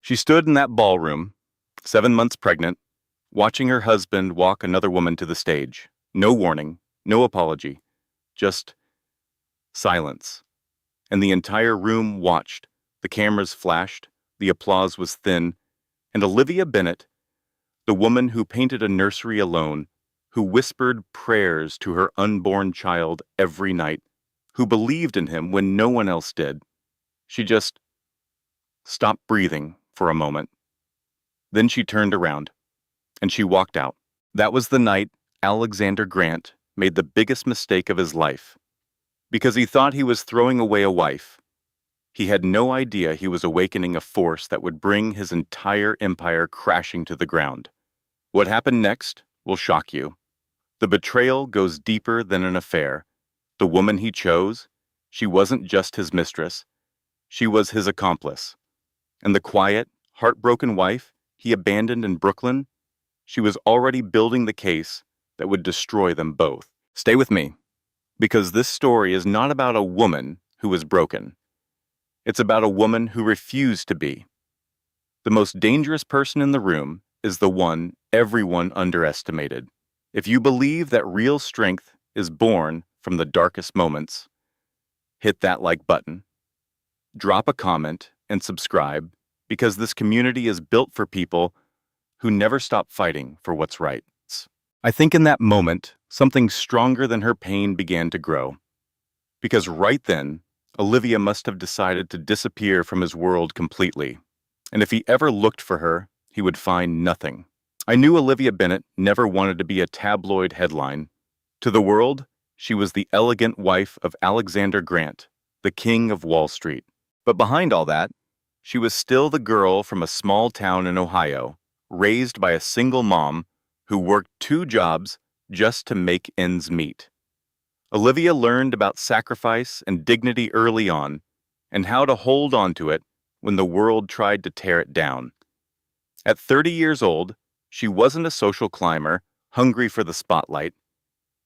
She stood in that ballroom, 7 months pregnant, watching her husband walk another woman to the stage. No warning, no apology, just silence. And the entire room watched. The cameras flashed, the applause was thin, and Olivia Bennet, the woman who painted a nursery alone, who whispered prayers to her unborn child every night, who believed in him when no one else did, she just stopped breathing for a moment. Then she turned around, and she walked out. That was the night Alexander Grant made the biggest mistake of his life. Because he thought he was throwing away a wife, he had no idea he was awakening a force that would bring his entire empire crashing to the ground. What happened next will shock you. The betrayal goes deeper than an affair. The woman he chose, she wasn't just his mistress, she was his accomplice. And the quiet, heartbroken wife he abandoned in Brooklyn, she was already building the case that would destroy them both. Stay with me, because this story is not about a woman who was broken. It's about a woman who refused to be. The most dangerous person in the room is the one everyone underestimated. If you believe that real strength is born from the darkest moments, hit that like button. Drop a comment and subscribe, because this community is built for people who never stop fighting for what's right. I think in that moment, something stronger than her pain began to grow. Because right then, Olivia must have decided to disappear from his world completely. And if he ever looked for her, he would find nothing. I knew Olivia Bennet never wanted to be a tabloid headline. To the world, she was the elegant wife of Alexander Grant, the king of Wall Street. But behind all that, she was still the girl from a small town in Ohio, raised by a single mom who worked 2 jobs just to make ends meet. Olivia learned about sacrifice and dignity early on, and how to hold on to it when the world tried to tear it down. At 30 years old, she wasn't a social climber, hungry for the spotlight.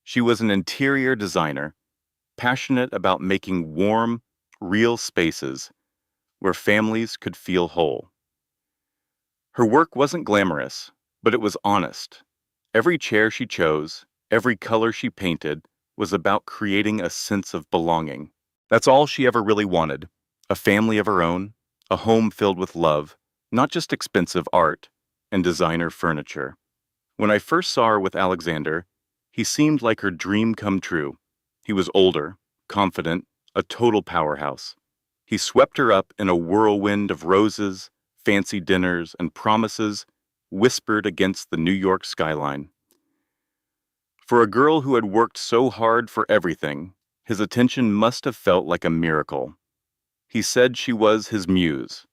She was an interior designer, passionate about making warm, real spaces where families could feel whole. Her work wasn't glamorous, but it was honest. Every chair she chose, every color she painted, was about creating a sense of belonging. That's all she ever really wanted: a family of her own, a home filled with love, not just expensive art and designer furniture. When I first saw her with Alexander, he seemed like her dream come true. He was older, confident, a total powerhouse. He swept her up in a whirlwind of roses, fancy dinners, and promises whispered against the New York skyline. For a girl who had worked so hard for everything, his attention must have felt like a miracle. He said she was his muse.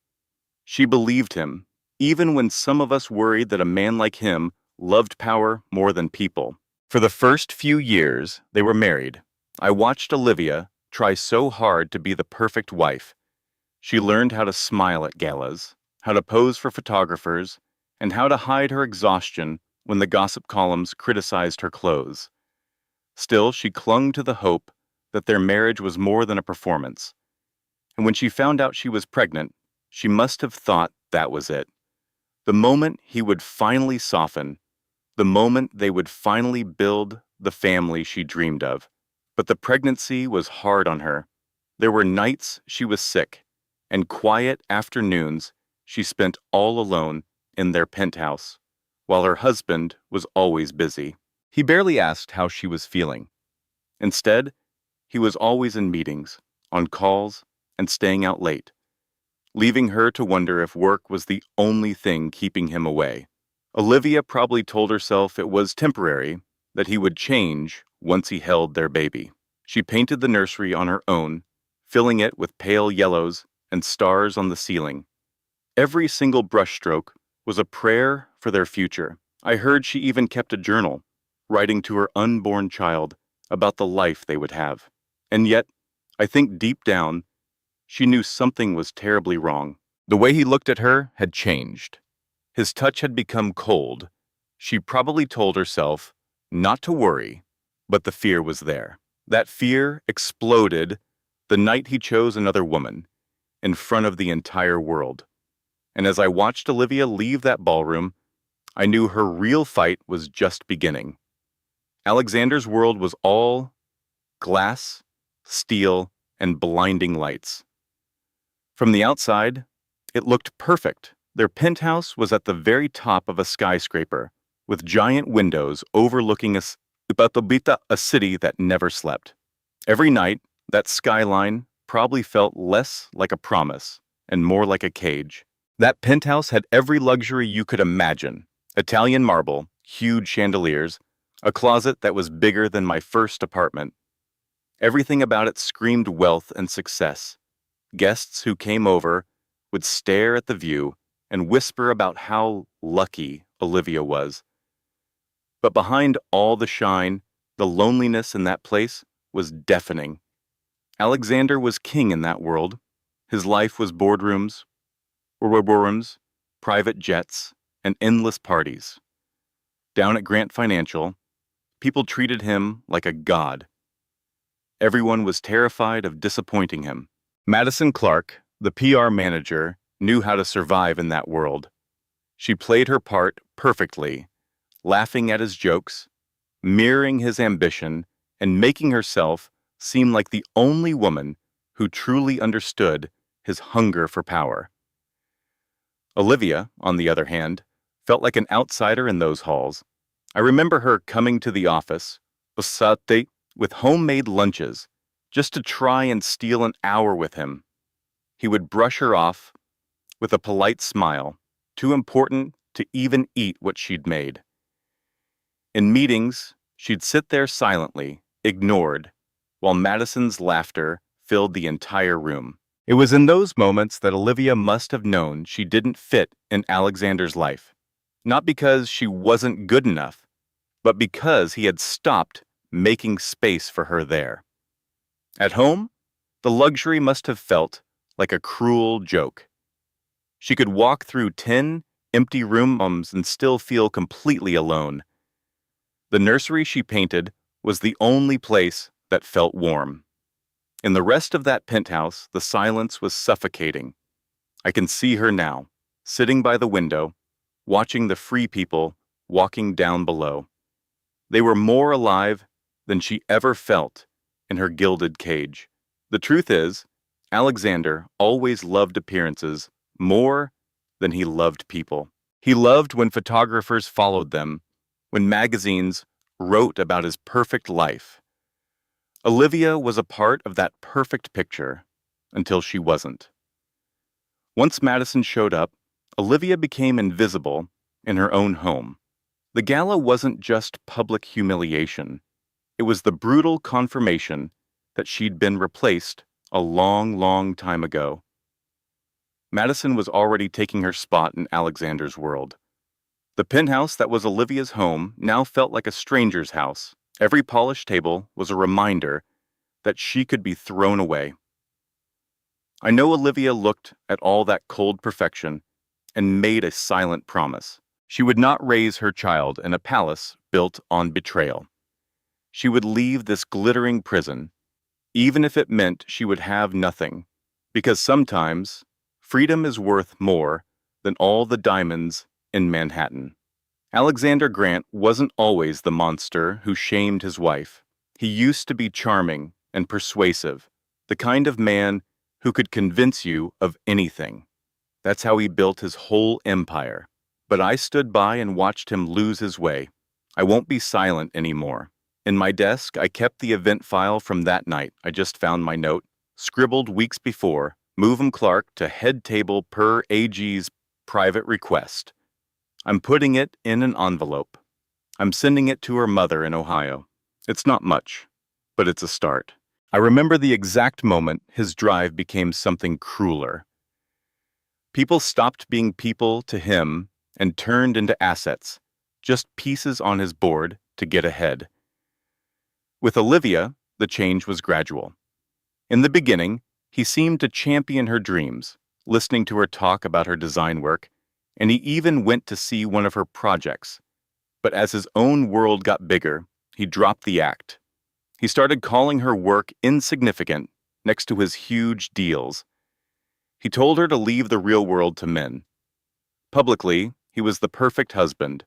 She believed him, even when some of us worried that a man like him loved power more than people. For the first few years they were married, I watched Olivia try so hard to be the perfect wife. She learned how to smile at galas, how to pose for photographers, and how to hide her exhaustion when the gossip columns criticized her clothes. Still, she clung to the hope that their marriage was more than a performance. And when she found out she was pregnant, she must have thought that was it. The moment he would finally soften, the moment they would finally build the family she dreamed of. But the pregnancy was hard on her. There were nights she was sick, and quiet afternoons she spent all alone in their penthouse, while her husband was always busy. He barely asked how she was feeling. Instead, he was always in meetings, on calls, and staying out late, leaving her to wonder if work was the only thing keeping him away. Olivia probably told herself it was temporary, that he would change once he held their baby. She painted the nursery on her own, filling it with pale yellows and stars on the ceiling. Every single brushstroke was a prayer for their future. I heard she even kept a journal, writing to her unborn child about the life they would have. And yet, I think deep down, she knew something was terribly wrong. The way he looked at her had changed. His touch had become cold. She probably told herself not to worry, but the fear was there. That fear exploded the night he chose another woman, in front of the entire world. And as I watched Olivia leave that ballroom, I knew her real fight was just beginning. Alexander's world was all glass, steel, and blinding lights. From the outside, it looked perfect. Their penthouse was at the very top of a skyscraper, with giant windows overlooking a city that never slept. Every night, that skyline probably felt less like a promise and more like a cage. That penthouse had every luxury you could imagine: Italian marble, huge chandeliers, a closet that was bigger than my first apartment. Everything about it screamed wealth and success. Guests who came over would stare at the view and whisper about how lucky Olivia was. But behind all the shine, the loneliness in that place was deafening. Alexander was king in that world. His life was boardrooms, private jets, and endless parties. Down at Grant Financial, people treated him like a god. Everyone was terrified of disappointing him. Madison Clark, the PR manager, knew how to survive in that world. She played her part perfectly, laughing at his jokes, mirroring his ambition, and making herself seem like the only woman who truly understood his hunger for power. Olivia, on the other hand, felt like an outsider in those halls. I remember her coming to the office, with homemade lunches, just to try and steal an hour with him. He would brush her off with a polite smile, too important to even eat what she'd made. In meetings, she'd sit there silently, ignored, while Madison's laughter filled the entire room. It was in those moments that Olivia must have known she didn't fit in Alexander's life, not because she wasn't good enough, but because he had stopped making space for her there. At home, the luxury must have felt like a cruel joke. She could walk through 10 empty rooms and still feel completely alone. The nursery she painted was the only place that felt warm. In the rest of that penthouse, the silence was suffocating. I can see her now, sitting by the window, watching the free people walking down below. They were more alive than she ever felt in her gilded cage. The truth is, Alexander always loved appearances more than he loved people. He loved when photographers followed them, when magazines wrote about his perfect life. Olivia was a part of that perfect picture until she wasn't. Once Madison showed up, Olivia became invisible in her own home. The gala wasn't just public humiliation. It was the brutal confirmation that she'd been replaced a long, long time ago. Madison was already taking her spot in Alexander's world. The penthouse that was Olivia's home now felt like a stranger's house. Every polished table was a reminder that she could be thrown away. I know Olivia looked at all that cold perfection and made a silent promise. She would not raise her child in a palace built on betrayal. She would leave this glittering prison, even if it meant she would have nothing, because sometimes freedom is worth more than all the diamonds in Manhattan. Alexander Grant wasn't always the monster who shamed his wife. He used to be charming and persuasive, the kind of man who could convince you of anything. That's how he built his whole empire. But I stood by and watched him lose his way. I won't be silent anymore. In my desk, I kept the event file from that night. I just found my note, scribbled weeks before, move Clark to head table per AG's private request. I'm putting it in an envelope. I'm sending it to her mother in Ohio. It's not much, but it's a start. I remember the exact moment his drive became something crueler. People stopped being people to him and turned into assets, just pieces on his board to get ahead. With Olivia, the change was gradual. In the beginning, he seemed to champion her dreams, listening to her talk about her design work, and he even went to see one of her projects. But as his own world got bigger, he dropped the act. He started calling her work insignificant next to his huge deals. He told her to leave the real world to men. Publicly, he was the perfect husband,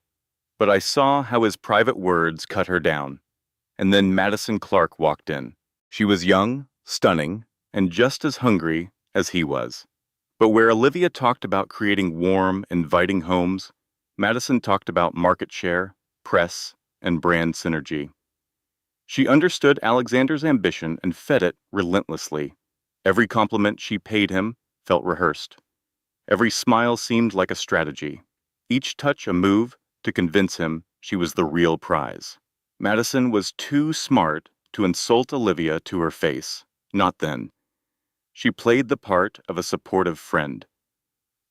but I saw how his private words cut her down. And then Madison Clark walked in. She was young, stunning, and just as hungry as he was. But where Olivia talked about creating warm, inviting homes, Madison talked about market share, press, and brand synergy. She understood Alexander's ambition and fed it relentlessly. Every compliment she paid him felt rehearsed. Every smile seemed like a strategy. Each touch a move to convince him she was the real prize. Madison was too smart to insult Olivia to her face. Not then. She played the part of a supportive friend.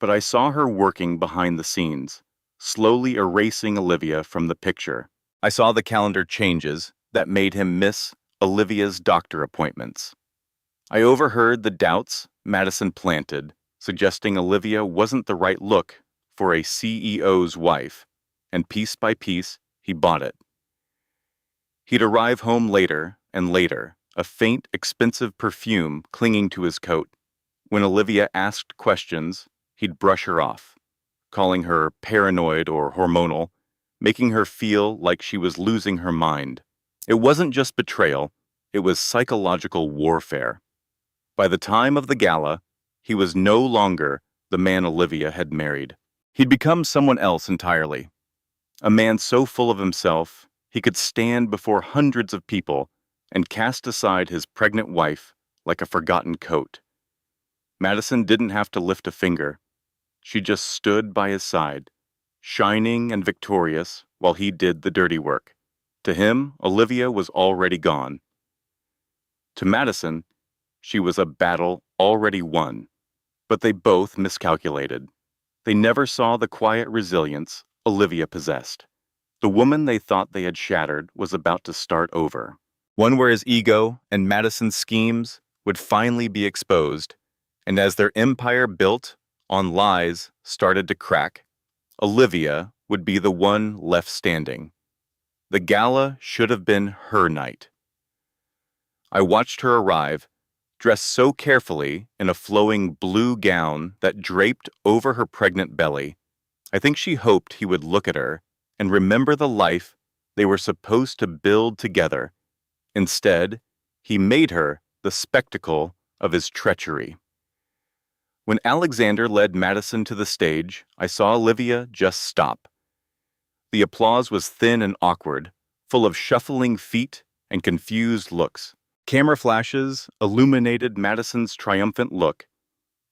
But I saw her working behind the scenes, slowly erasing Olivia from the picture. I saw the calendar changes that made him miss Olivia's doctor appointments. I overheard the doubts Madison planted, suggesting Olivia wasn't the right look for a CEO's wife, and piece by piece, he bought it. He'd arrive home later and later, a faint, expensive perfume clinging to his coat. When Olivia asked questions, he'd brush her off, calling her paranoid or hormonal, making her feel like she was losing her mind. It wasn't just betrayal, it was psychological warfare. By the time of the gala, he was no longer the man Olivia had married. He'd become someone else entirely. A man so full of himself, he could stand before hundreds of people and cast aside his pregnant wife like a forgotten coat. Madison didn't have to lift a finger. She just stood by his side, shining and victorious while he did the dirty work. To him, Olivia was already gone. To Madison, she was a battle already won. But they both miscalculated. They never saw the quiet resilience Olivia possessed. The woman they thought they had shattered was about to start over. One where his ego and Madison's schemes would finally be exposed, and as their empire built on lies started to crack, Olivia would be the one left standing. The gala should have been her night. I watched her arrive, dressed so carefully in a flowing blue gown that draped over her pregnant belly. I think she hoped he would look at her and remember the life they were supposed to build together. Instead, he made her the spectacle of his treachery. When Alexander led Madison to the stage, I saw Olivia just stop. The applause was thin and awkward, full of shuffling feet and confused looks. Camera flashes illuminated Madison's triumphant look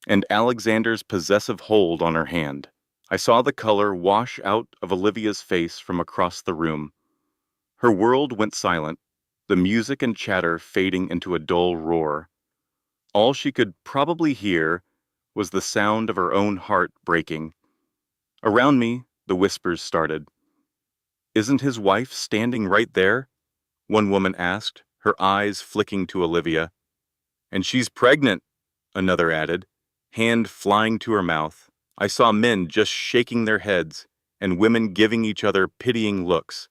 and Alexander's possessive hold on her hand. I saw the color wash out of Olivia's face from across the room. Her world went silent, the music and chatter fading into a dull roar. All she could probably hear was the sound of her own heart breaking. Around me, the whispers started. "Isn't his wife standing right there?" one woman asked, her eyes flicking to Olivia. "And she's pregnant," another added, hand flying to her mouth. I saw men just shaking their heads and women giving each other pitying looks.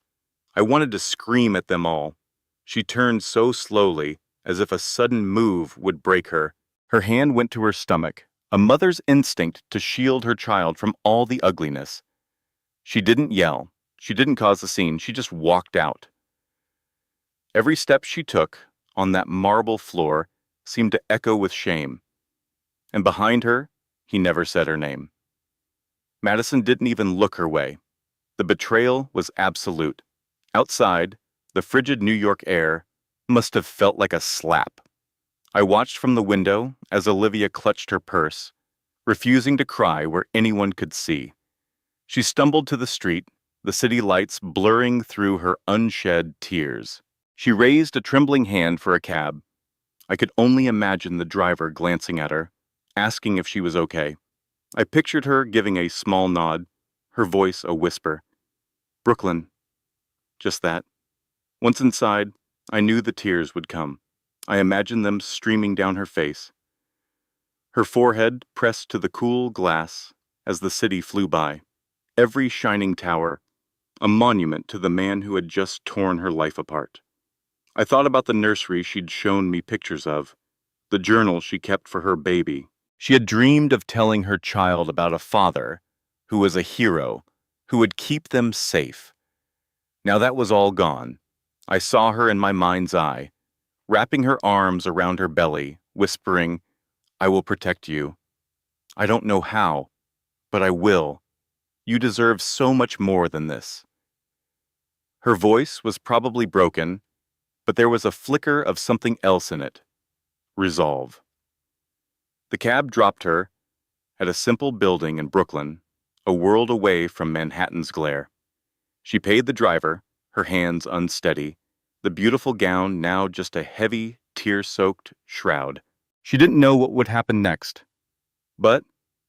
I wanted to scream at them all. She turned so slowly, as if a sudden move would break her. Her hand went to her stomach, a mother's instinct to shield her child from all the ugliness. She didn't yell. She didn't cause a scene. She just walked out. Every step she took on that marble floor seemed to echo with shame. And behind her, he never said her name. Madison didn't even look her way. The betrayal was absolute. Outside, the frigid New York air must have felt like a slap. I watched from the window as Olivia clutched her purse, refusing to cry where anyone could see. She stumbled to the street, the city lights blurring through her unshed tears. She raised a trembling hand for a cab. I could only imagine the driver glancing at her, asking if she was okay. I pictured her giving a small nod, her voice a whisper. "Brooklyn." Just that. Once inside, I knew the tears would come. I imagined them streaming down her face. Her forehead pressed to the cool glass as the city flew by. Every shining tower, a monument to the man who had just torn her life apart. I thought about the nursery she'd shown me pictures of, the journal she kept for her baby. She had dreamed of telling her child about a father who was a hero, who would keep them safe. Now that was all gone. I saw her in my mind's eye, wrapping her arms around her belly, whispering, "I will protect you. I don't know how, but I will. You deserve so much more than this." Her voice was probably broken, but there was a flicker of something else in it. Resolve. The cab dropped her at a simple building in Brooklyn, a world away from Manhattan's glare. She paid the driver, her hands unsteady, the beautiful gown now just a heavy, tear-soaked shroud. She didn't know what would happen next. But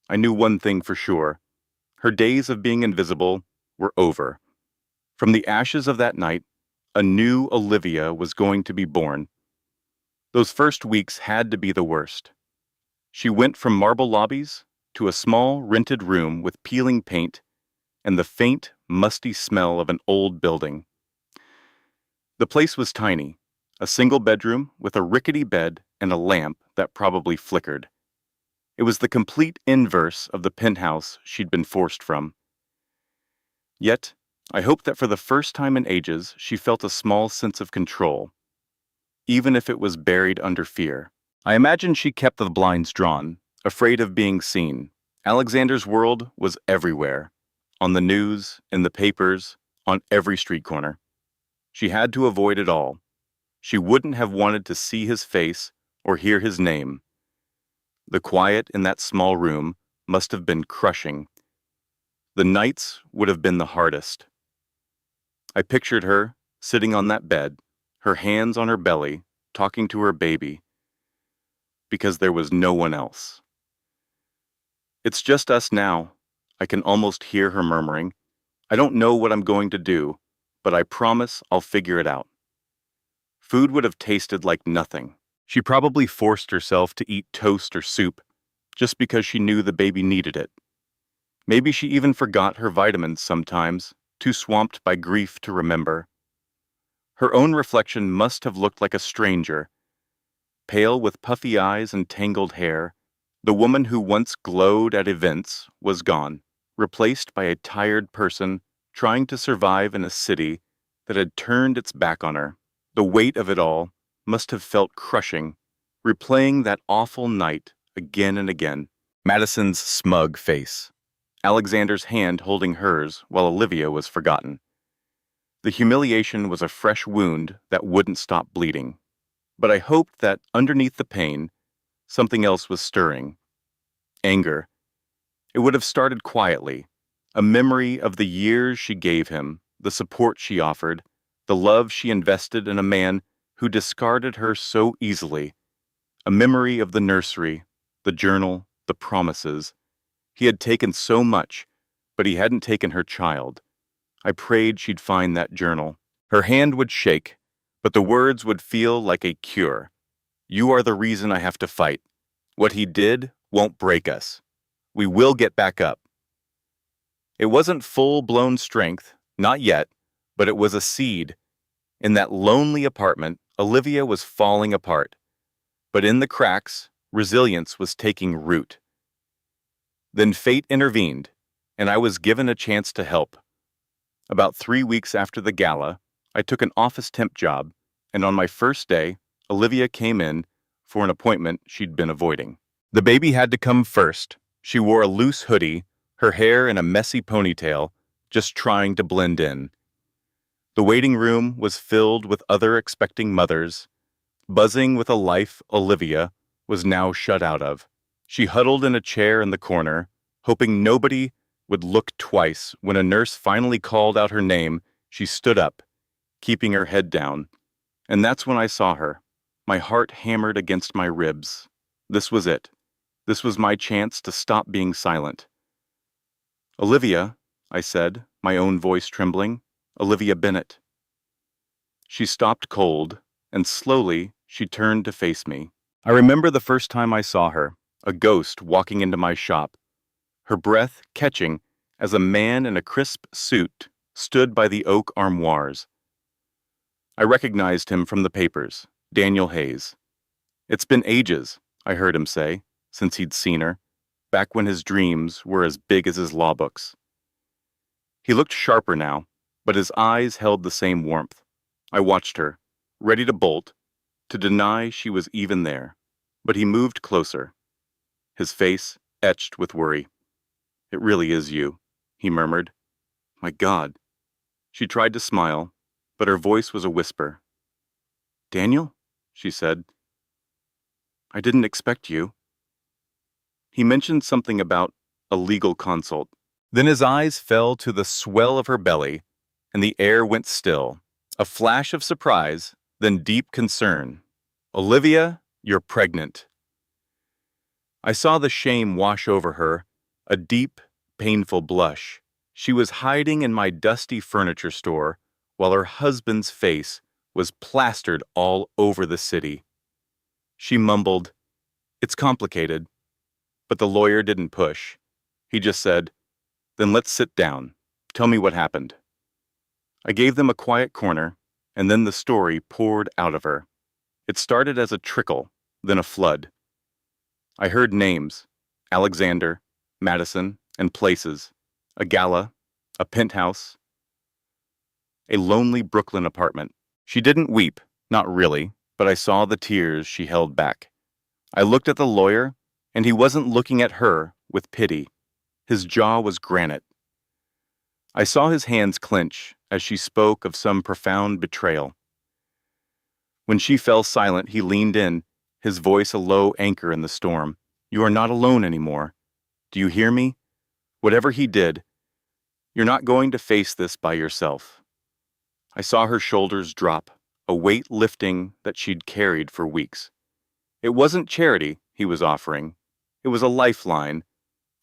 I knew one thing for sure. Her days of being invisible were over. From the ashes of that night, a new Olivia was going to be born. Those first weeks had to be the worst. She went from marble lobbies to a small, rented room with peeling paint and the faint, musty smell of an old building. The place was tiny, a single bedroom with a rickety bed and a lamp that probably flickered. It was the complete inverse of the penthouse she'd been forced from. Yet, I hoped that for the first time in ages she felt a small sense of control, even if it was buried under fear. I imagined she kept the blinds drawn, afraid of being seen. Alexander's world was everywhere, on the news, in the papers, on every street corner. She had to avoid it all. She wouldn't have wanted to see his face or hear his name. The quiet in that small room must have been crushing. The nights would have been the hardest. I pictured her, sitting on that bed, her hands on her belly, talking to her baby, because there was no one else. "It's just us now," I can almost hear her murmuring. "I don't know what I'm going to do, but I promise I'll figure it out." Food would have tasted like nothing. She probably forced herself to eat toast or soup just because she knew the baby needed it. Maybe she even forgot her vitamins sometimes, too swamped by grief to remember. Her own reflection must have looked like a stranger, pale with puffy eyes and tangled hair. The woman who once glowed at events was gone, replaced by a tired person trying to survive in a city that had turned its back on her. The weight of it all must have felt crushing, replaying that awful night again and again. Madison's smug face, Alexander's hand holding hers while Olivia was forgotten. The humiliation was a fresh wound that wouldn't stop bleeding. But I hoped that underneath the pain, something else was stirring. Anger. It would have started quietly, a memory of the years she gave him, the support she offered, the love she invested in a man who discarded her so easily, a memory of the nursery, the journal, the promises. He had taken so much, but he hadn't taken her child. I prayed she'd find that journal. Her hand would shake, but the words would feel like a cure. "You are the reason I have to fight. What he did won't break us. We will get back up." It wasn't full-blown strength, not yet, but it was a seed. In that lonely apartment, Olivia was falling apart. But in the cracks, resilience was taking root. Then fate intervened, and I was given a chance to help. About 3 weeks after the gala, I took an office temp job, and on my first day, Olivia came in for an appointment she'd been avoiding. The baby had to come first. She wore a loose hoodie, her hair in a messy ponytail, just trying to blend in. The waiting room was filled with other expecting mothers, buzzing with a life Olivia was now shut out of. She huddled in a chair in the corner, hoping nobody would look twice. When a nurse finally called out her name, she stood up, keeping her head down. And that's when I saw her. My heart hammered against my ribs. This was it. This was my chance to stop being silent. "Olivia," I said, my own voice trembling. "Olivia Bennett." She stopped cold, and slowly she turned to face me. I remember the first time I saw her, a ghost walking into my shop, her breath catching as a man in a crisp suit stood by the oak armoires. I recognized him from the papers, Daniel Hayes. "It's been ages," I heard him say, since he'd seen her. back when his dreams were as big as his law books. He looked sharper now, but his eyes held the same warmth. I watched her, ready to bolt, to deny she was even there. But he moved closer, his face etched with worry. "It really is you," he murmured. "My God." She tried to smile, but her voice was a whisper. "Daniel?" she said. "I didn't expect you." He mentioned something about a legal consult. Then his eyes fell to the swell of her belly, and the air went still. A flash of surprise, then deep concern. "Olivia, you're pregnant." I saw the shame wash over her, a deep, painful blush. She was hiding in my dusty furniture store, while her husband's face was plastered all over the city. She mumbled, "It's complicated." But the lawyer didn't push. He just said, "Then let's sit down. Tell me what happened." I gave them a quiet corner, and then the story poured out of her. It started as a trickle, then a flood. I heard names: Alexander, Madison, and places. A gala, a penthouse, a lonely Brooklyn apartment. She didn't weep, not really, but I saw the tears she held back. I looked at the lawyer, and he wasn't looking at her with pity. His jaw was granite. I saw his hands clench as she spoke of some profound betrayal. When she fell silent, he leaned in, his voice a low anchor in the storm. "You are not alone anymore. Do you hear me? Whatever he did, you're not going to face this by yourself." I saw her shoulders drop, a weight lifting that she'd carried for weeks. It wasn't charity he was offering. It was a lifeline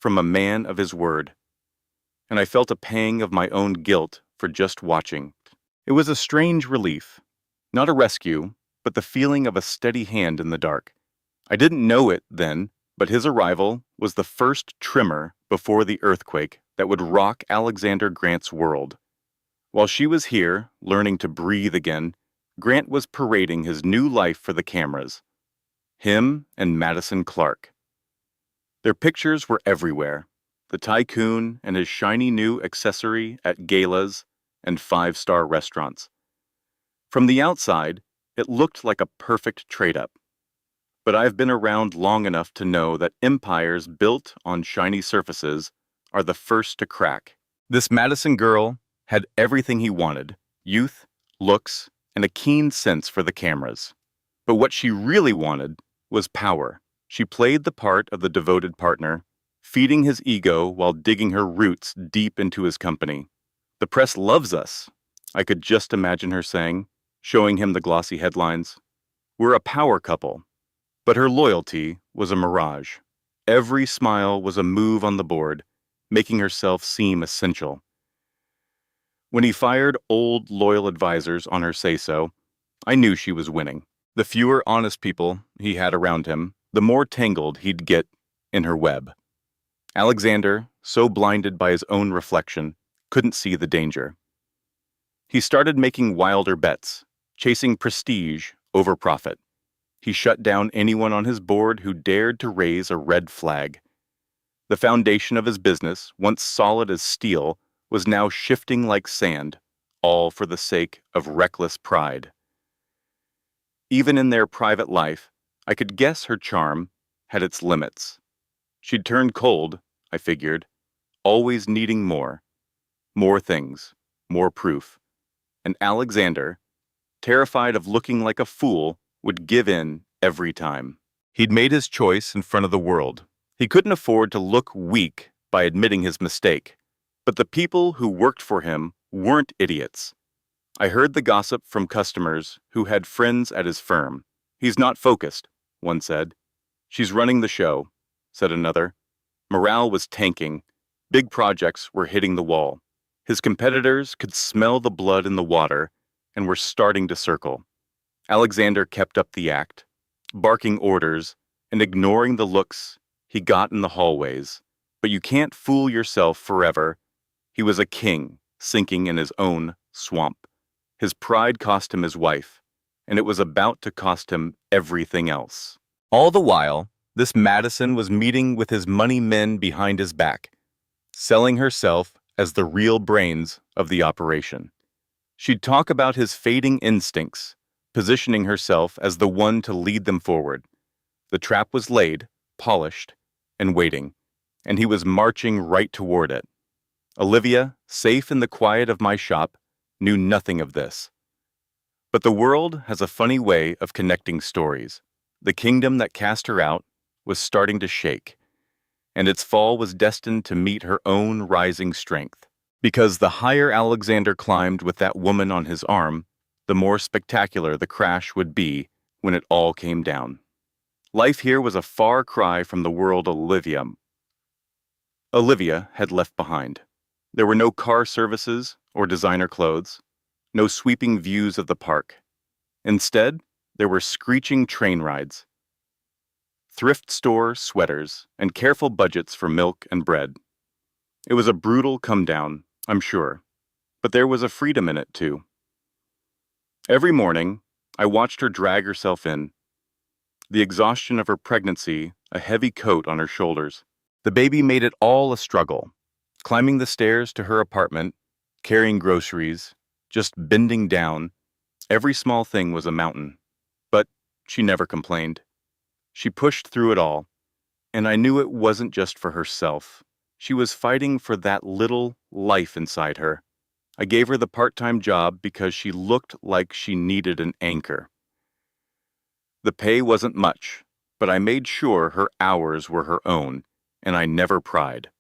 from a man of his word. And I felt a pang of my own guilt for just watching. It was a strange relief. Not a rescue, but the feeling of a steady hand in the dark. I didn't know it then, but his arrival was the first tremor before the earthquake that would rock Alexander Grant's world. While she was here, learning to breathe again, Grant was parading his new life for the cameras. Him and Madison Clark. Their pictures were everywhere. The tycoon and his shiny new accessory at galas and five-star restaurants. From the outside, it looked like a perfect trade-up. But I've been around long enough to know that empires built on shiny surfaces are the first to crack. This Madison girl had everything he wanted: youth, looks, and a keen sense for the cameras. But what she really wanted was power. She played the part of the devoted partner, feeding his ego while digging her roots deep into his company. "The press loves us," I could just imagine her saying, showing him the glossy headlines. "We're a power couple." But her loyalty was a mirage. Every smile was a move on the board, making herself seem essential. When he fired old, loyal advisors on her say-so, I knew she was winning. The fewer honest people he had around him, the more tangled he'd get in her web. Alexander, so blinded by his own reflection, couldn't see the danger. He started making wilder bets, chasing prestige over profit. He shut down anyone on his board who dared to raise a red flag. The foundation of his business, once solid as steel, was now shifting like sand, all for the sake of reckless pride. Even in their private life, I could guess her charm had its limits. She'd turned cold, I figured, always needing more. More things, more proof. And Alexander, terrified of looking like a fool, would give in every time. He'd made his choice in front of the world. He couldn't afford to look weak by admitting his mistake. But the people who worked for him weren't idiots. I heard the gossip from customers who had friends at his firm. "He's not focused," one said. "She's running the show," said another. Morale was tanking. Big projects were hitting the wall. His competitors could smell the blood in the water and were starting to circle. Alexander kept up the act, barking orders and ignoring the looks he got in the hallways. But you can't fool yourself forever. He was a king, sinking in his own swamp. His pride cost him his wife, and it was about to cost him everything else. All the while, This Madison was meeting with his money men behind his back, selling herself as the real brains of the operation. She'd talk about his fading instincts, positioning herself as the one to lead them forward. The trap was laid, polished, and waiting, and he was marching right toward it. Olivia, safe in the quiet of my shop, knew nothing of this. But the world has a funny way of connecting stories. The kingdom that cast her out was starting to shake, and its fall was destined to meet her own rising strength. Because the higher Alexander climbed with that woman on his arm, the more spectacular the crash would be when it all came down. Life here was a far cry from the world Olivia had left behind. There were no car services or designer clothes, no sweeping views of the park. Instead, there were screeching train rides, thrift store sweaters, and careful budgets for milk and bread. It was a brutal come-down, I'm sure, but there was a freedom in it, too. Every morning, I watched her drag herself in, the exhaustion of her pregnancy a heavy coat on her shoulders. The baby made it all a struggle, climbing the stairs to her apartment, carrying groceries, just bending down. Every small thing was a mountain. But she never complained. She pushed through it all, and I knew it wasn't just for herself. She was fighting for that little life inside her. I gave her the part-time job because she looked like she needed an anchor. The pay wasn't much, but I made sure her hours were her own, and I never pried.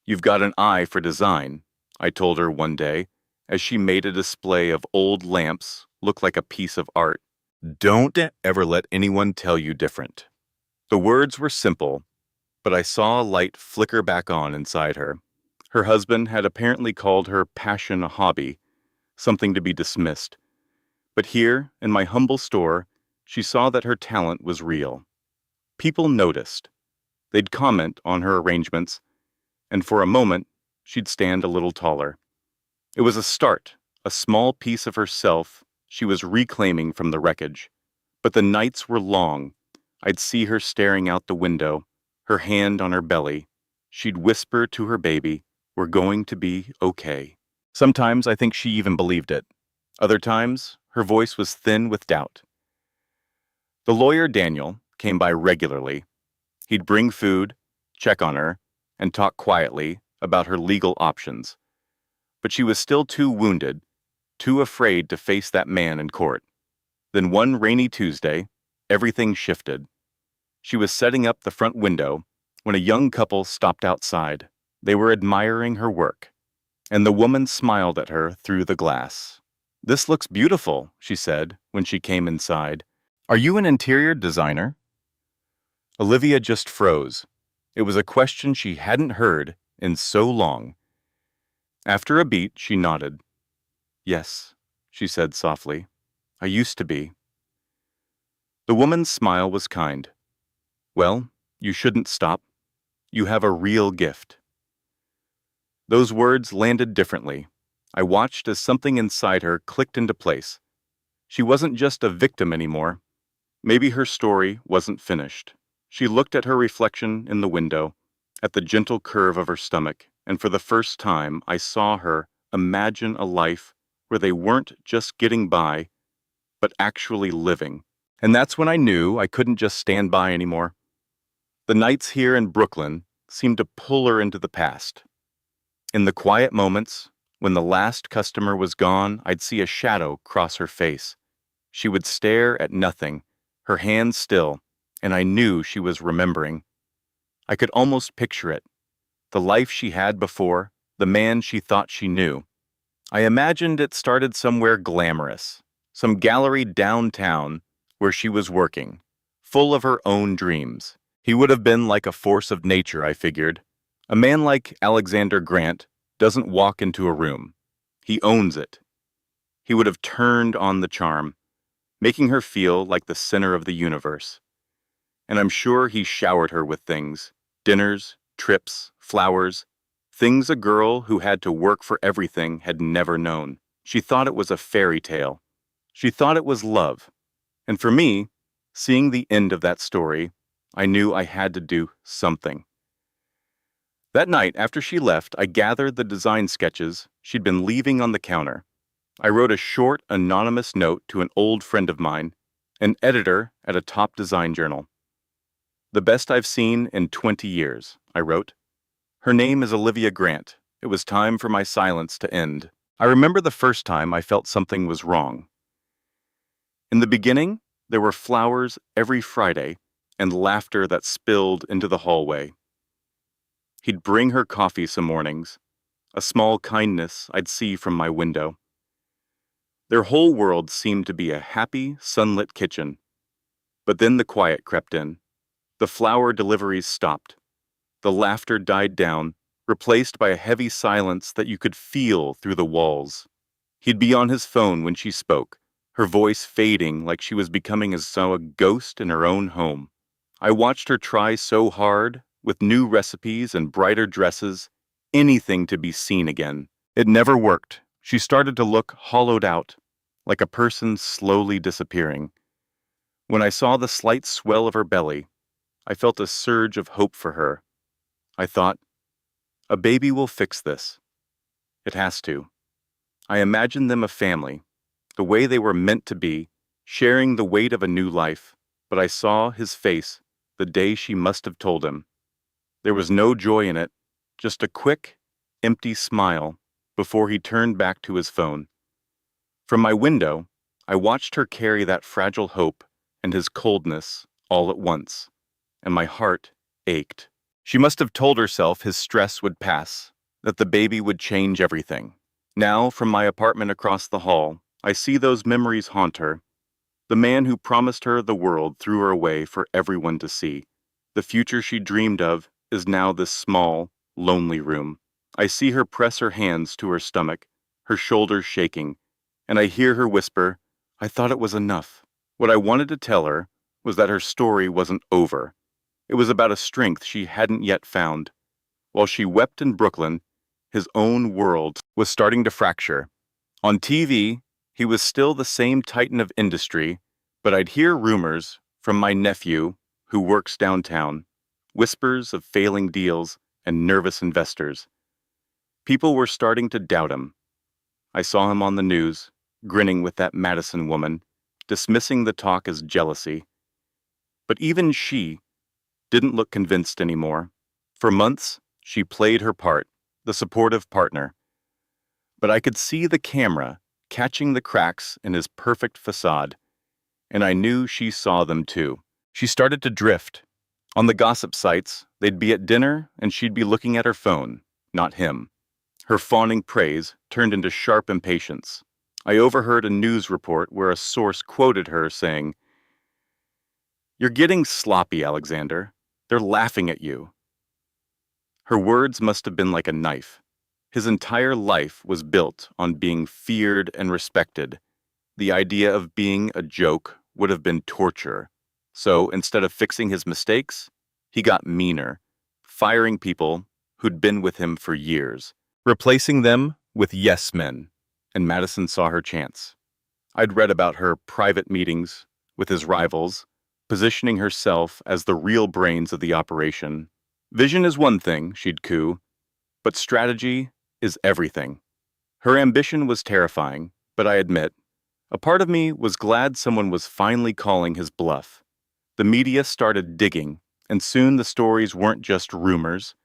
"You've got an eye for design," I told her one day, as she made a display of old lamps look like a piece of art. "Don't ever let anyone tell you different." The words were simple, but I saw a light flicker back on inside her. Her husband had apparently called her passion a hobby, something to be dismissed. But here, in my humble store, she saw that her talent was real. People noticed. They'd comment on her arrangements, and for a moment, she'd stand a little taller. It was a start, a small piece of herself she was reclaiming from the wreckage. But the nights were long. I'd see her staring out the window, her hand on her belly. She'd whisper to her baby, "We're going to be okay." Sometimes I think she even believed it. Other times, her voice was thin with doubt. The lawyer Daniel came by regularly. He'd bring food, check on her, and talk quietly about her legal options. But she was still too wounded, too afraid to face that man in court. Then one rainy Tuesday, everything shifted. She was setting up the front window when a young couple stopped outside. They were admiring her work, and the woman smiled at her through the glass. "This looks beautiful," she said when she came inside. "Are you an interior designer?" Olivia just froze. It was a question she hadn't heard in so long. After a beat, she nodded. "Yes," she said softly. "I used to be." The woman's smile was kind. "Well, you shouldn't stop. You have a real gift." Those words landed differently. I watched as something inside her clicked into place. She wasn't just a victim anymore. Maybe her story wasn't finished. She looked at her reflection in the window, at the gentle curve of her stomach, and for the first time I saw her imagine a life where they weren't just getting by, but actually living. And that's when I knew I couldn't just stand by anymore. The nights here in Brooklyn seemed to pull her into the past. In the quiet moments, when the last customer was gone, I'd see a shadow cross her face. She would stare at nothing, her hands still, and I knew she was remembering. I could almost picture it. The life she had before, the man she thought she knew. I imagined it started somewhere glamorous, some gallery downtown where she was working, full of her own dreams. He would have been like a force of nature, I figured. A man like Alexander Grant doesn't walk into a room. He owns it. He would have turned on the charm, making her feel like the center of the universe. And I'm sure he showered her with things, dinners, trips, flowers, things a girl who had to work for everything had never known. She thought it was a fairy tale. She thought it was love. And for me, seeing the end of that story, I knew I had to do something. That night, after she left, I gathered the design sketches she'd been leaving on the counter. I wrote a short, anonymous note to an old friend of mine, an editor at a top design journal. "The best I've seen in 20 years," I wrote. "Her name is Olivia Grant. It was time for my silence to end." I remember the first time I felt something was wrong. In the beginning, there were flowers every Friday and laughter that spilled into the hallway. He'd bring her coffee some mornings, a small kindness I'd see from my window. Their whole world seemed to be a happy, sunlit kitchen. But then the quiet crept in. The flower deliveries stopped. The laughter died down, replaced by a heavy silence that you could feel through the walls. He'd be on his phone when she spoke, her voice fading like she was becoming as though a ghost in her own home. I watched her try so hard, with new recipes and brighter dresses, anything to be seen again. It never worked. She started to look hollowed out, like a person slowly disappearing. When I saw the slight swell of her belly, I felt a surge of hope for her. I thought, a baby will fix this. It has to. I imagined them a family, the way they were meant to be, sharing the weight of a new life, but I saw his face the day she must have told him. There was no joy in it, just a quick, empty smile before he turned back to his phone. From my window, I watched her carry that fragile hope and his coldness all at once, and my heart ached. She must have told herself his stress would pass, that the baby would change everything. Now, from my apartment across the hall, I see those memories haunt her. The man who promised her the world threw her away for everyone to see. The future she dreamed of is now this small, lonely room. I see her press her hands to her stomach, her shoulders shaking, and I hear her whisper, "I thought it was enough." What I wanted to tell her was that her story wasn't over. It was about a strength she hadn't yet found. While she wept in Brooklyn, his own world was starting to fracture. On TV, he was still the same titan of industry, but I'd hear rumors from my nephew, who works downtown, whispers of failing deals and nervous investors. People were starting to doubt him. I saw him on the news, grinning with that Madison woman, dismissing the talk as jealousy. But even she didn't look convinced anymore. For months, she played her part, the supportive partner. But I could see the camera catching the cracks in his perfect facade, and I knew she saw them too. She started to drift. On the gossip sites, they'd be at dinner and she'd be looking at her phone, not him. Her fawning praise turned into sharp impatience. I overheard a news report where a source quoted her saying, "You're getting sloppy, Alexander. They're laughing at you." Her words must have been like a knife. His entire life was built on being feared and respected. The idea of being a joke would have been torture. So instead of fixing his mistakes, he got meaner, firing people who'd been with him for years, replacing them with yes men. And Madison saw her chance. I'd read about her private meetings with his rivals, positioning herself as the real brains of the operation. Vision is one thing, she'd coo, but strategy is everything. Her ambition was terrifying, but I admit, a part of me was glad someone was finally calling his bluff. The media started digging, and soon the stories weren't just rumors.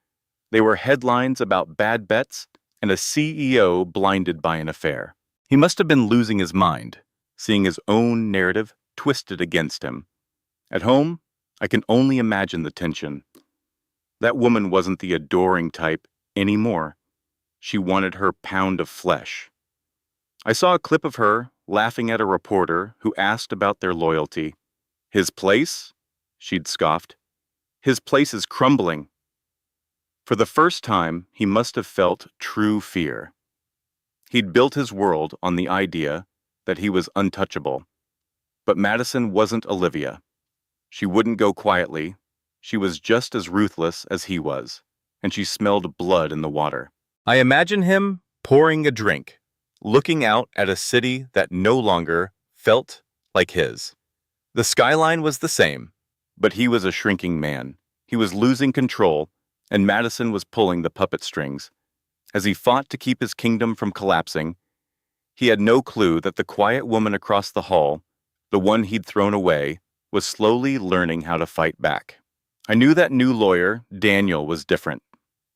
They were headlines about bad bets and a CEO blinded by an affair. He must have been losing his mind, seeing his own narrative twisted against him. At home, I can only imagine the tension. That woman wasn't the adoring type anymore. She wanted her pound of flesh. I saw a clip of her laughing at a reporter who asked about their loyalty. "His place?" she'd scoffed. "His place is crumbling." For the first time, he must have felt true fear. He'd built his world on the idea that he was untouchable. But Madison wasn't Olivia. She wouldn't go quietly. She was just as ruthless as he was, and she smelled blood in the water. I imagine him pouring a drink, looking out at a city that no longer felt like his. The skyline was the same, But he was a shrinking man. He was losing control, and Madison was pulling the puppet strings. As he fought to keep his kingdom from collapsing, he had no clue that the quiet woman across the hall, the one he'd thrown away, was slowly learning how to fight back. I knew that new lawyer, Daniel, was different.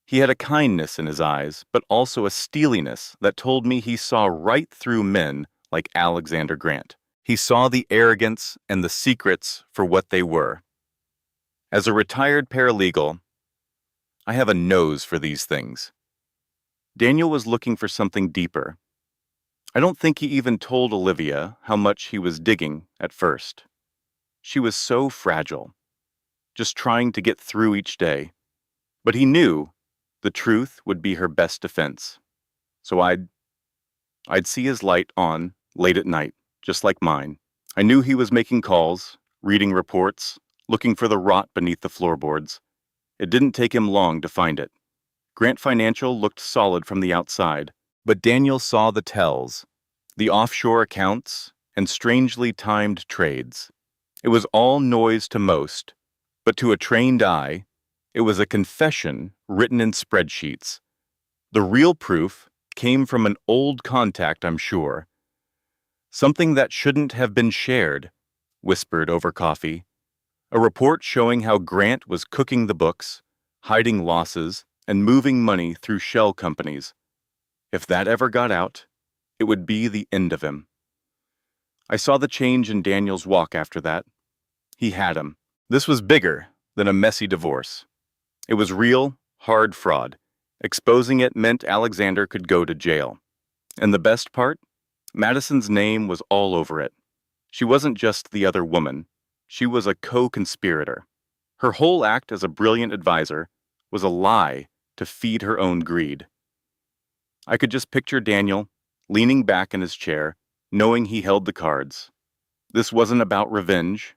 He had a kindness in his eyes, but also a steeliness that told me he saw right through men like Alexander Grant. He saw the arrogance and the secrets for what they were. As a retired paralegal, I have a nose for these things. Daniel was looking for something deeper. I don't think he even told Olivia how much he was digging at first. She was so fragile, just trying to get through each day. But he knew the truth would be her best defense. So I'd see his light on late at night, just like mine. I knew he was making calls, reading reports, looking for the rot beneath the floorboards. It didn't take him long to find it. Grant Financial looked solid from the outside, but Daniel saw the tells, the offshore accounts, and strangely timed trades. It was all noise to most, but to a trained eye, it was a confession written in spreadsheets. The real proof came from an old contact, I'm sure. Something that shouldn't have been shared, whispered over coffee. A report showing how Grant was cooking the books, hiding losses, and moving money through shell companies. If that ever got out, it would be the end of him. I saw the change in Daniel's walk after that. He had him. This was bigger than a messy divorce. It was real, hard fraud. Exposing it meant Alexander could go to jail. And the best part? Madison's name was all over it. She wasn't just the other woman. She was a co-conspirator. Her whole act as a brilliant advisor was a lie to feed her own greed. I could just picture Daniel, leaning back in his chair, knowing he held the cards. This wasn't about revenge.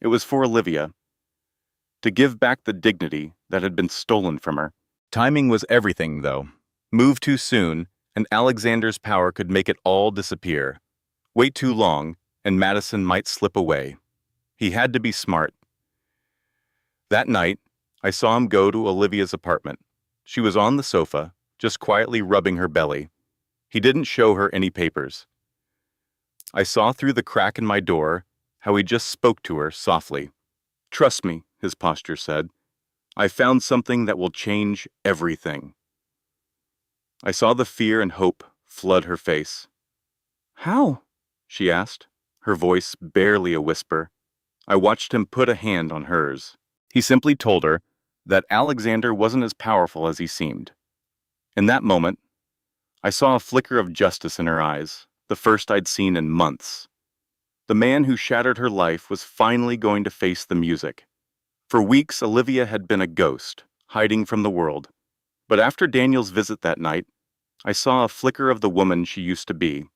It was for Olivia. To give back the dignity that had been stolen from her. Timing was everything, though. Move too soon, and Alexander's power could make it all disappear. Wait too long, and Madison might slip away. He had to be smart. That night, I saw him go to Olivia's apartment. She was on the sofa, just quietly rubbing her belly. He didn't show her any papers. I saw through the crack in my door how he just spoke to her softly. "Trust me," his posture said. "I found something that will change everything." I saw the fear and hope flood her face. "How?" she asked, her voice barely a whisper. I watched him put a hand on hers. He simply told her that Alexander wasn't as powerful as he seemed. In that moment, I saw a flicker of justice in her eyes, the first I'd seen in months. The man who shattered her life was finally going to face the music. For weeks, Olivia had been a ghost, hiding from the world. But after Daniel's visit that night, I saw a flicker of the woman she used to be.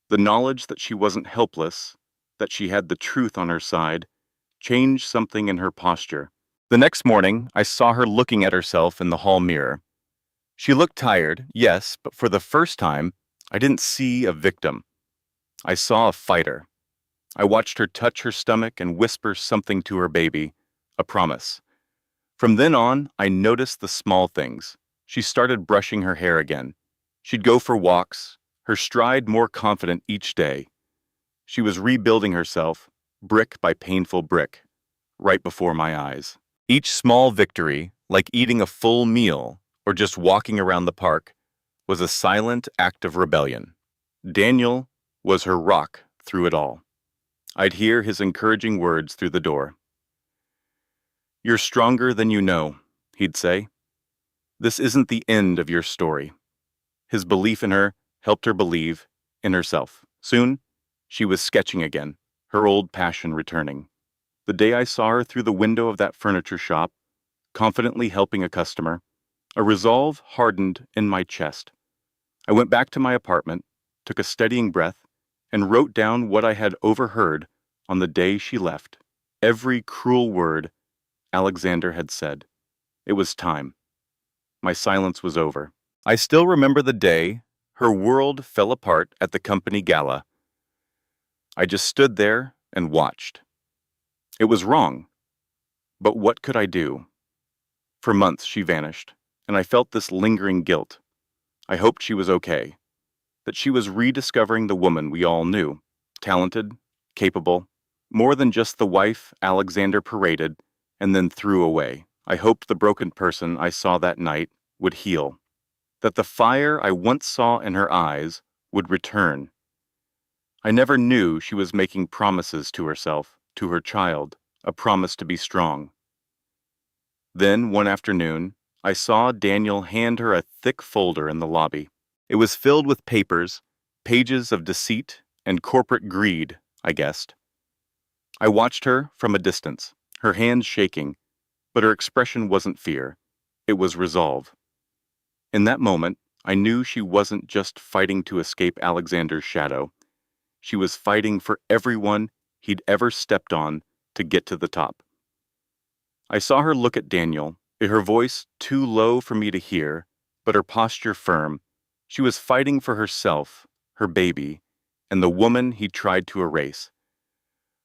The knowledge that she wasn't helpless, that she had the truth on her side, changed something in her posture. The next morning, I saw her looking at herself in the hall mirror. She looked tired, yes, but for the first time, I didn't see a victim. I saw a fighter. I watched her touch her stomach and whisper something to her baby, a promise. From then on, I noticed the small things. She started brushing her hair again. She'd go for walks, her stride more confident each day. She was rebuilding herself, brick by painful brick, right before my eyes. Each small victory, like eating a full meal or just walking around the park, was a silent act of rebellion. Daniel was her rock through it all. I'd hear his encouraging words through the door. "You're stronger than you know," he'd say. "This isn't the end of your story." His belief in her helped her believe in herself. Soon, she was sketching again, her old passion returning. The day I saw her through the window of that furniture shop, confidently helping a customer, a resolve hardened in my chest. I went back to my apartment, took a steadying breath, and wrote down what I had overheard on the day she left. Every cruel word Alexander had said. It was time. My silence was over. I still remember the day her world fell apart at the company gala. I just stood there and watched. It was wrong. But what could I do? For months she vanished, and I felt this lingering guilt. I hoped she was okay, that she was rediscovering the woman we all knew, talented, capable, more than just the wife Alexander paraded and then threw away. I hoped the broken person I saw that night would heal, that the fire I once saw in her eyes would return. I never knew she was making promises to herself, to her child, a promise to be strong. Then, one afternoon, I saw Daniel hand her a thick folder in the lobby. It was filled with papers, pages of deceit and corporate greed, I guessed. I watched her from a distance, her hands shaking, but her expression wasn't fear. It was resolve. In that moment, I knew she wasn't just fighting to escape Alexander's shadow. She was fighting for everyone he'd ever stepped on to get to the top. I saw her look at Daniel, her voice too low for me to hear, but her posture firm. She was fighting for herself, her baby, and the woman he'd tried to erase.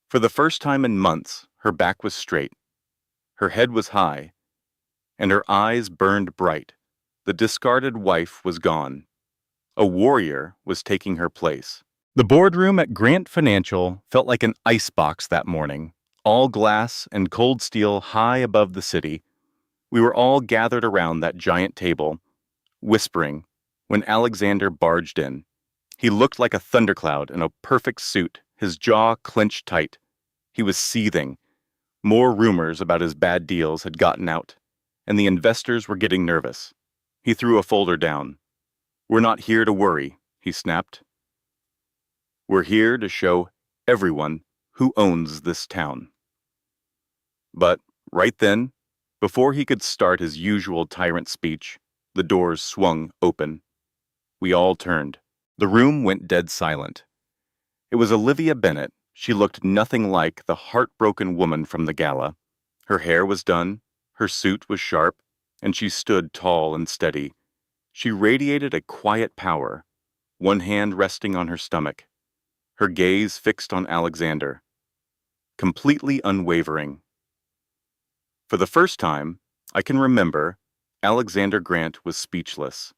For the first time in months, her back was straight, her head was high, and her eyes burned bright. The discarded wife was gone. A warrior was taking her place. The boardroom at Grant Financial felt like an icebox that morning, all glass and cold steel high above the city. We were all gathered around that giant table, whispering, when Alexander barged in. He looked like a thundercloud in a perfect suit, his jaw clenched tight. He was seething. More rumors about his bad deals had gotten out, and the investors were getting nervous. He threw a folder down. "We're not here to worry," he snapped. "We're here to show everyone who owns this town." But right then, before he could start his usual tyrant speech, the doors swung open. We all turned. The room went dead silent. It was Olivia Bennet. She looked nothing like the heartbroken woman from the gala. Her hair was done, her suit was sharp, and she stood tall and steady. She radiated a quiet power, one hand resting on her stomach, her gaze fixed on Alexander, completely unwavering. For the first time I can remember, Alexander Grant was speechless.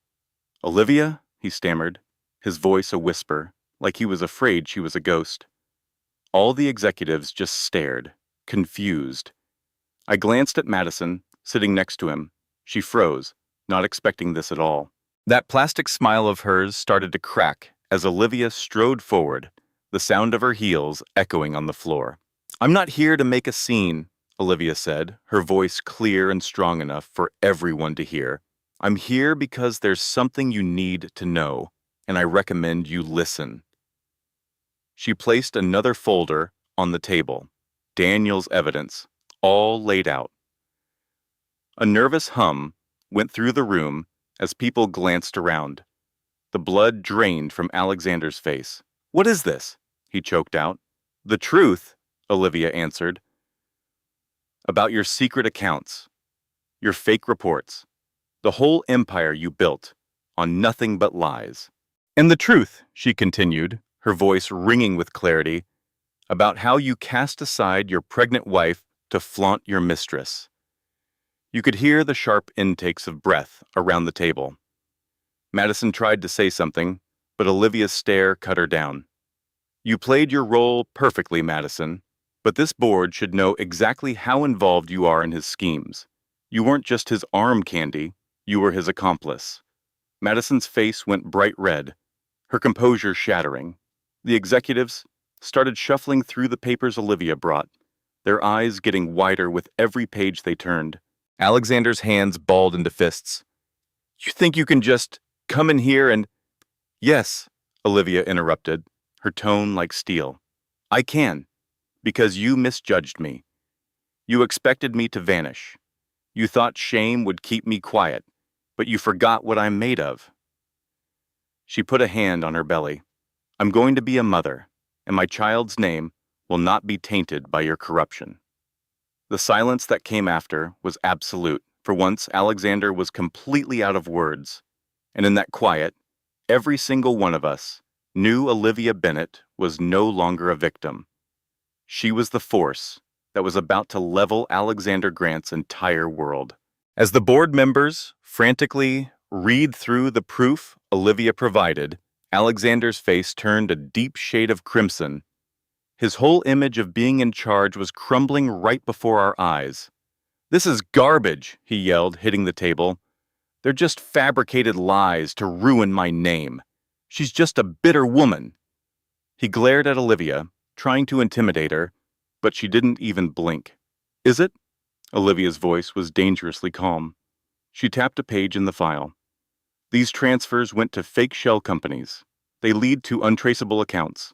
"Olivia?" he stammered, his voice a whisper, like he was afraid she was a ghost. All the executives just stared, confused. I glanced at Madison, sitting next to him. She froze, not expecting this at all. That plastic smile of hers started to crack as Olivia strode forward, the sound of her heels echoing on the floor. "I'm not here to make a scene," Olivia said, her voice clear and strong enough for everyone to hear. "I'm here because there's something you need to know, and I recommend you listen." She placed another folder on the table, Daniel's evidence, all laid out. A nervous hum went through the room as people glanced around. The blood drained from Alexander's face. "What is this?" he choked out. "The truth," Olivia answered, "about your secret accounts, your fake reports, the whole empire you built on nothing but lies. And the truth," she continued, her voice ringing with clarity, "about how you cast aside your pregnant wife to flaunt your mistress." You could hear the sharp intakes of breath around the table. Madison tried to say something, but Olivia's stare cut her down. "You played your role perfectly, Madison, but this board should know exactly how involved you are in his schemes. You weren't just his arm candy, you were his accomplice." Madison's face went bright red, her composure shattering. The executives started shuffling through the papers Olivia brought, their eyes getting wider with every page they turned. Alexander's hands balled into fists. "You think you can just come in here and—" "Yes," Olivia interrupted, her tone like steel. "I can, because you misjudged me. You expected me to vanish. You thought shame would keep me quiet, but you forgot what I'm made of." She put a hand on her belly. "I'm going to be a mother, and my child's name will not be tainted by your corruption." The silence that came after was absolute. For once, Alexander was completely out of words. And in that quiet, every single one of us knew Olivia Bennet was no longer a victim. She was the force that was about to level Alexander Grant's entire world. As the board members frantically read through the proof Olivia provided, Alexander's face turned a deep shade of crimson. His whole image of being in charge was crumbling right before our eyes. "This is garbage," he yelled, hitting the table. "They're just fabricated lies to ruin my name. She's just a bitter woman." He glared at Olivia, trying to intimidate her, but she didn't even blink. "Is it?" Olivia's voice was dangerously calm. She tapped a page in the file. "These transfers went to fake shell companies. They lead to untraceable accounts.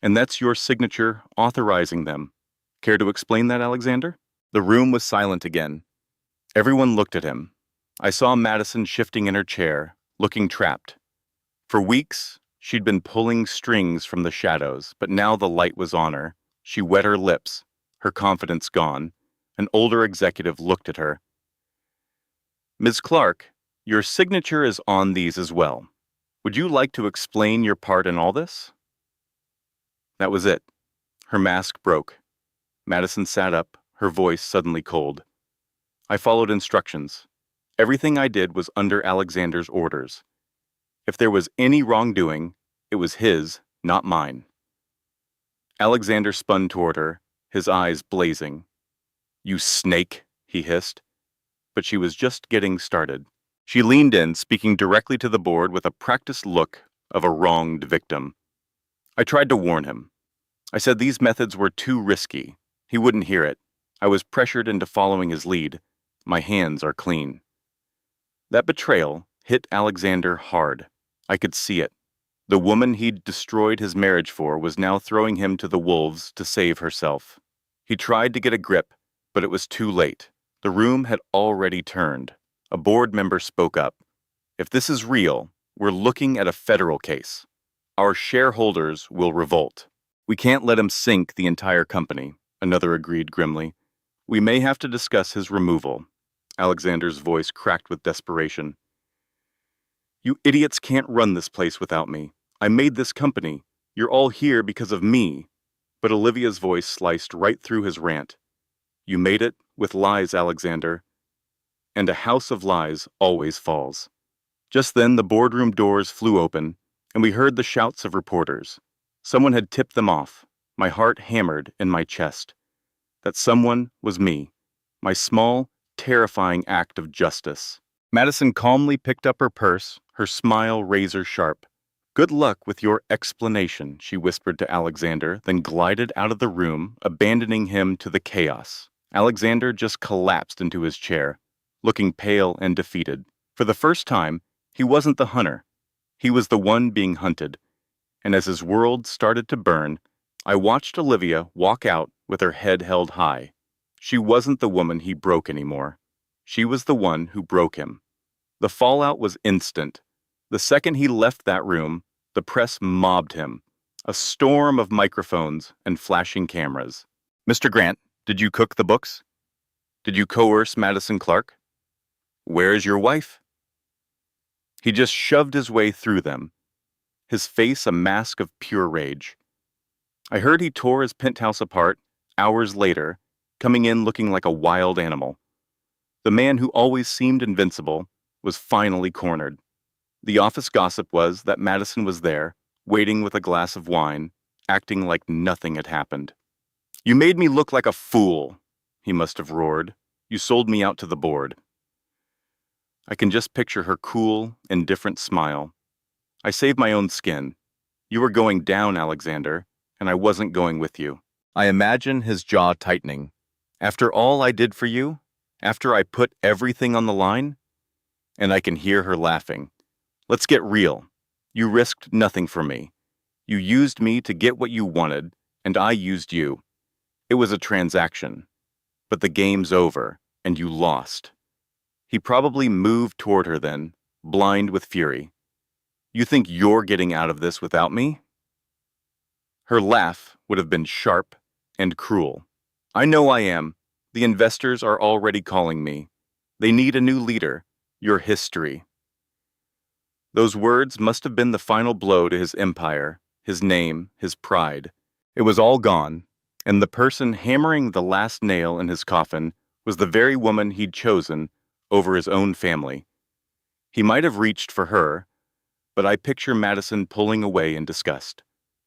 And that's your signature authorizing them. Care to explain that, Alexander?" The room was silent again. Everyone looked at him. I saw Madison shifting in her chair, looking trapped. For weeks, she'd been pulling strings from the shadows, but now the light was on her. She wet her lips, her confidence gone. An older executive looked at her. "Ms. Clark, your signature is on these as well. Would you like to explain your part in all this?" That was it. Her mask broke. Madison sat up, her voice suddenly cold. I followed instructions. Everything I did was under Alexander's orders. If there was any wrongdoing, it was his, not mine. Alexander spun toward her, his eyes blazing. "You snake," he hissed. But she was just getting started. She leaned in, speaking directly to the board with a practiced look of a wronged victim. I tried to warn him. I said these methods were too risky. He wouldn't hear it. I was pressured into following his lead. My hands are clean. That betrayal hit Alexander hard. I could see it. The woman he'd destroyed his marriage for was now throwing him to the wolves to save herself. He tried to get a grip, but it was too late. The room had already turned. A board member spoke up. "If this is real, we're looking at a federal case. Our shareholders will revolt." "We can't let him sink the entire company," another agreed grimly. "We may have to discuss his removal." Alexander's voice cracked with desperation. "You idiots can't run this place without me. I made this company. You're all here because of me." But Olivia's voice sliced right through his rant. "You made it with lies, Alexander. And a house of lies always falls." Just then the boardroom doors flew open, and we heard the shouts of reporters. Someone had tipped them off. My heart hammered in my chest. That someone was me, my small, terrifying act of justice. Madison calmly picked up her purse, her smile razor sharp. "Good luck with your explanation," she whispered to Alexander, then glided out of the room, abandoning him to the chaos. Alexander just collapsed into his chair, looking pale and defeated. For the first time, he wasn't the hunter. He was the one being hunted. And as his world started to burn, I watched Olivia walk out with her head held high. She wasn't the woman he broke anymore. She was the one who broke him. The fallout was instant. The second he left that room, the press mobbed him. A storm of microphones and flashing cameras. "Mr. Grant, did you cook the books? Did you coerce Madison Clark? Where's your wife?" He just shoved his way through them, his face a mask of pure rage. I heard he tore his penthouse apart hours later, coming in looking like a wild animal. The man who always seemed invincible was finally cornered. The office gossip was that Madison was there, waiting with a glass of wine, acting like nothing had happened. "You made me look like a fool," he must have roared. "You sold me out to the board." I can just picture her cool, indifferent smile. "I saved my own skin. You were going down, Alexander, and I wasn't going with you." I imagine his jaw tightening. "After all I did for you? After I put everything on the line?" And I can hear her laughing. "Let's get real. You risked nothing for me. You used me to get what you wanted, and I used you. It was a transaction. But the game's over, and you lost." He probably moved toward her then, blind with fury. "You think you're getting out of this without me?" Her laugh would have been sharp and cruel. "I know I am. The investors are already calling me. They need a new leader. Your history." Those words must have been the final blow to his empire, his name, his pride. It was all gone, And the person hammering the last nail in his coffin was the very woman he'd chosen over his own family. He might have reached for her, but I picture Madison pulling away in disgust.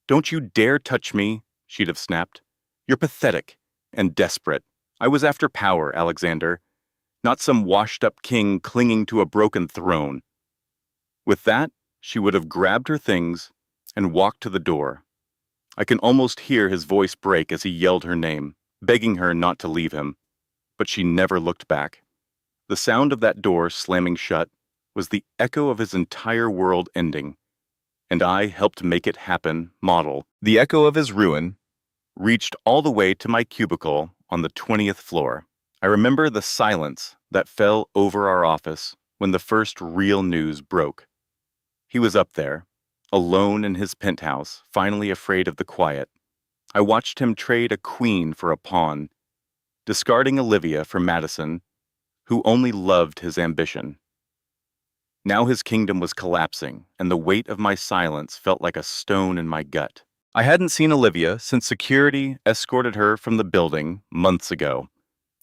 "Don't you dare touch me," she'd have snapped. "You're pathetic and desperate. I was after power, Alexander, not some washed-up king clinging to a broken throne." With that, she would have grabbed her things and walked to the door. I can almost hear his voice break as he yelled her name, begging her not to leave him. But she never looked back. The sound of that door slamming shut was the echo of his entire world ending, and I helped make it happen. Model. The echo of his ruin reached all the way to my cubicle on the 20th floor. I remember the silence that fell over our office when the first real news broke. He was up there, alone in his penthouse, finally afraid of the quiet. I watched him trade a queen for a pawn, discarding Olivia for Madison, who only loved his ambition. Now his kingdom was collapsing, and the weight of my silence felt like a stone in my gut. I hadn't seen Olivia since security escorted her from the building months ago.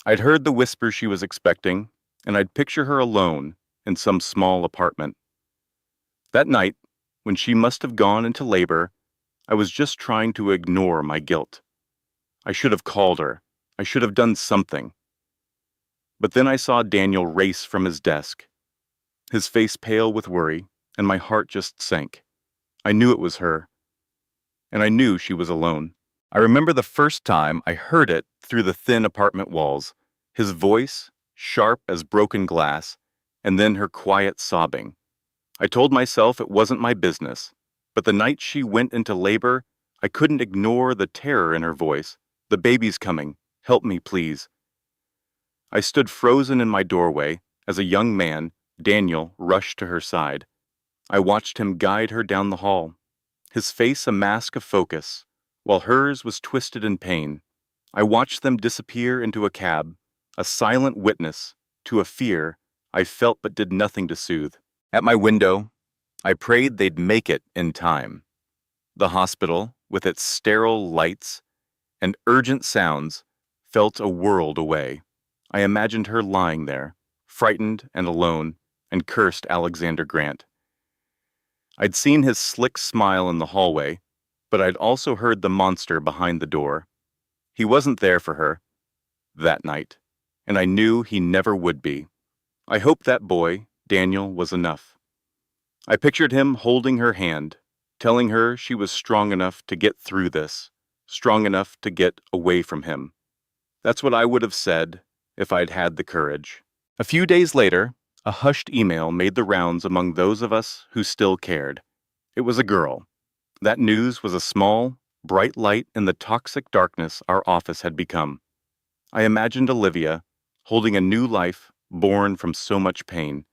I'd heard the whispers she was expecting, and I'd picture her alone in some small apartment. That night, when she must have gone into labor, I was just trying to ignore my guilt. I should have called her. I should have done something. But then I saw Daniel race from his desk, his face pale with worry, and my heart just sank. I knew it was her, and I knew she was alone. I remember the first time I heard it through the thin apartment walls, his voice, sharp as broken glass, and then her quiet sobbing. I told myself it wasn't my business, but the night she went into labor, I couldn't ignore the terror in her voice. "The baby's coming. Help me, please." I stood frozen in my doorway as a young man, Daniel, rushed to her side. I watched him guide her down the hall, his face a mask of focus, while hers was twisted in pain. I watched them disappear into a cab, a silent witness to a fear I felt but did nothing to soothe. At my window, I prayed they'd make it in time. The hospital, with its sterile lights and urgent sounds, felt a world away. I imagined her lying there, frightened and alone, and cursed Alexander Grant. I'd seen his slick smile in the hallway, but I'd also heard the monster behind the door. He wasn't there for her that night, and I knew he never would be. I hoped that boy, Daniel, was enough. I pictured him holding her hand, telling her she was strong enough to get through this, strong enough to get away from him. That's what I would have said if I'd had the courage. A few days later, a hushed email made the rounds among those of us who still cared. It was a girl. That news was a small, bright light in the toxic darkness our office had become. I imagined Olivia holding a new life born from so much pain.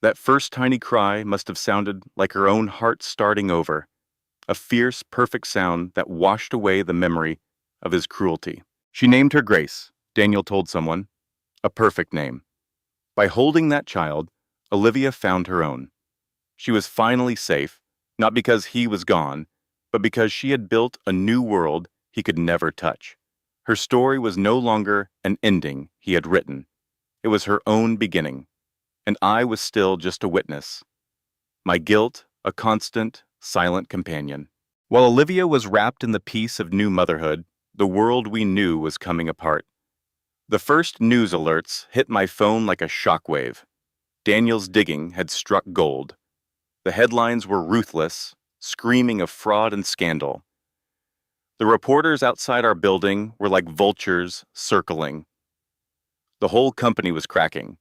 That first tiny cry must have sounded like her own heart starting over, a fierce, perfect sound that washed away the memory of his cruelty. She named her Grace, Daniel told someone, a perfect name. By holding that child, Olivia found her own. She was finally safe, not because he was gone, but because she had built a new world he could never touch. Her story was no longer an ending he had written. It was her own beginning, and I was still just a witness. My guilt, a constant, silent companion. While Olivia was wrapped in the peace of new motherhood, the world we knew was coming apart. The first news alerts hit my phone like a shockwave. Daniel's digging had struck gold. The headlines were ruthless, screaming of fraud and scandal. The reporters outside our building were like vultures circling. The whole company was cracking,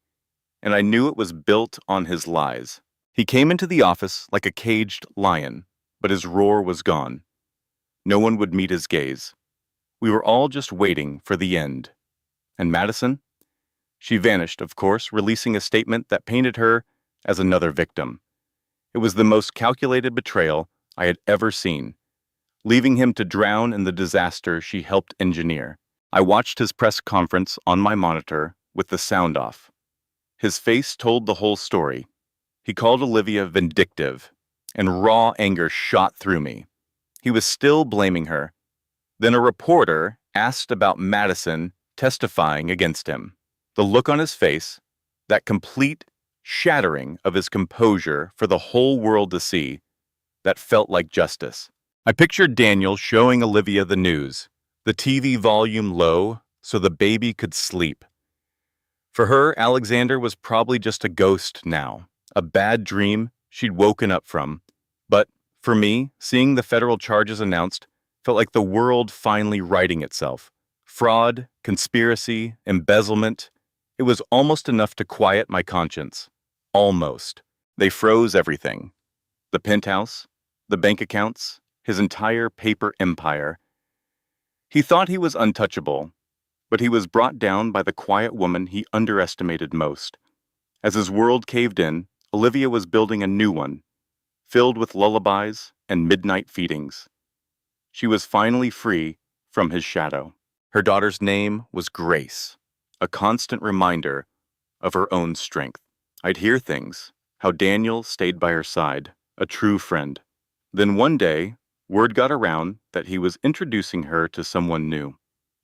and I knew it was built on his lies. He came into the office like a caged lion, but his roar was gone. No one would meet his gaze. We were all just waiting for the end. And Madison? She vanished, of course, releasing a statement that painted her as another victim. It was the most calculated betrayal I had ever seen, leaving him to drown in the disaster she helped engineer. I watched his press conference on my monitor with the sound off. His face told the whole story. He called Olivia vindictive, and raw anger shot through me. He was still blaming her, Then a reporter asked about Madison testifying against him. The look on his face, that complete shattering of his composure for the whole world to see, that felt like justice. I pictured Daniel showing Olivia the news, the TV volume low so the baby could sleep. For her, Alexander was probably just a ghost now, a bad dream she'd woken up from. But for me, seeing the federal charges announced felt like the world finally righting itself. Fraud, conspiracy, embezzlement. It was almost enough to quiet my conscience. Almost. They froze everything. The penthouse, the bank accounts, his entire paper empire. He thought he was untouchable, but he was brought down by the quiet woman he underestimated most. As his world caved in, Olivia was building a new one, filled with lullabies and midnight feedings. She was finally free from his shadow. Her daughter's name was Grace, a constant reminder of her own strength. I'd hear things, how Daniel stayed by her side, a true friend. Then one day, word got around that he was introducing her to someone new.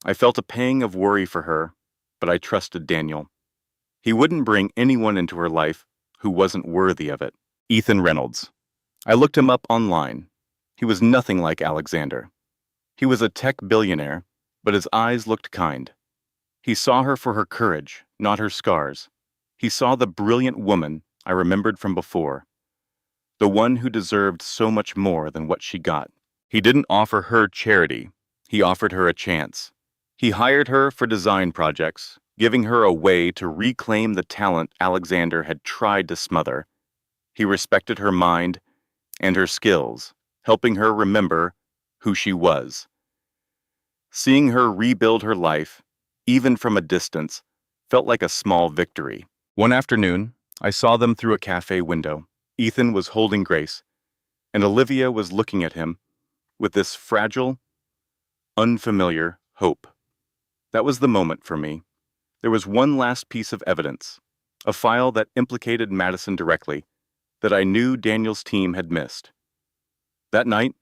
I felt a pang of worry for her, but I trusted Daniel. He wouldn't bring anyone into her life who wasn't worthy of it. Ethan Reynolds. I looked him up online. He was nothing like Alexander. He was a tech billionaire, but his eyes looked kind. He saw her for her courage, not her scars. He saw the brilliant woman I remembered from before, the one who deserved so much more than what she got. He didn't offer her charity. He offered her a chance. He hired her for design projects, giving her a way to reclaim the talent Alexander had tried to smother. He respected her mind and her skills, helping her remember who she was. Seeing her rebuild her life, even from a distance, felt like a small victory. One afternoon, I saw them through a cafe window. Ethan was holding Grace, and Olivia was looking at him with this fragile, unfamiliar hope. That was the moment for me. There was one last piece of evidence, a file that implicated Madison directly, that I knew Daniel's team had missed. That night,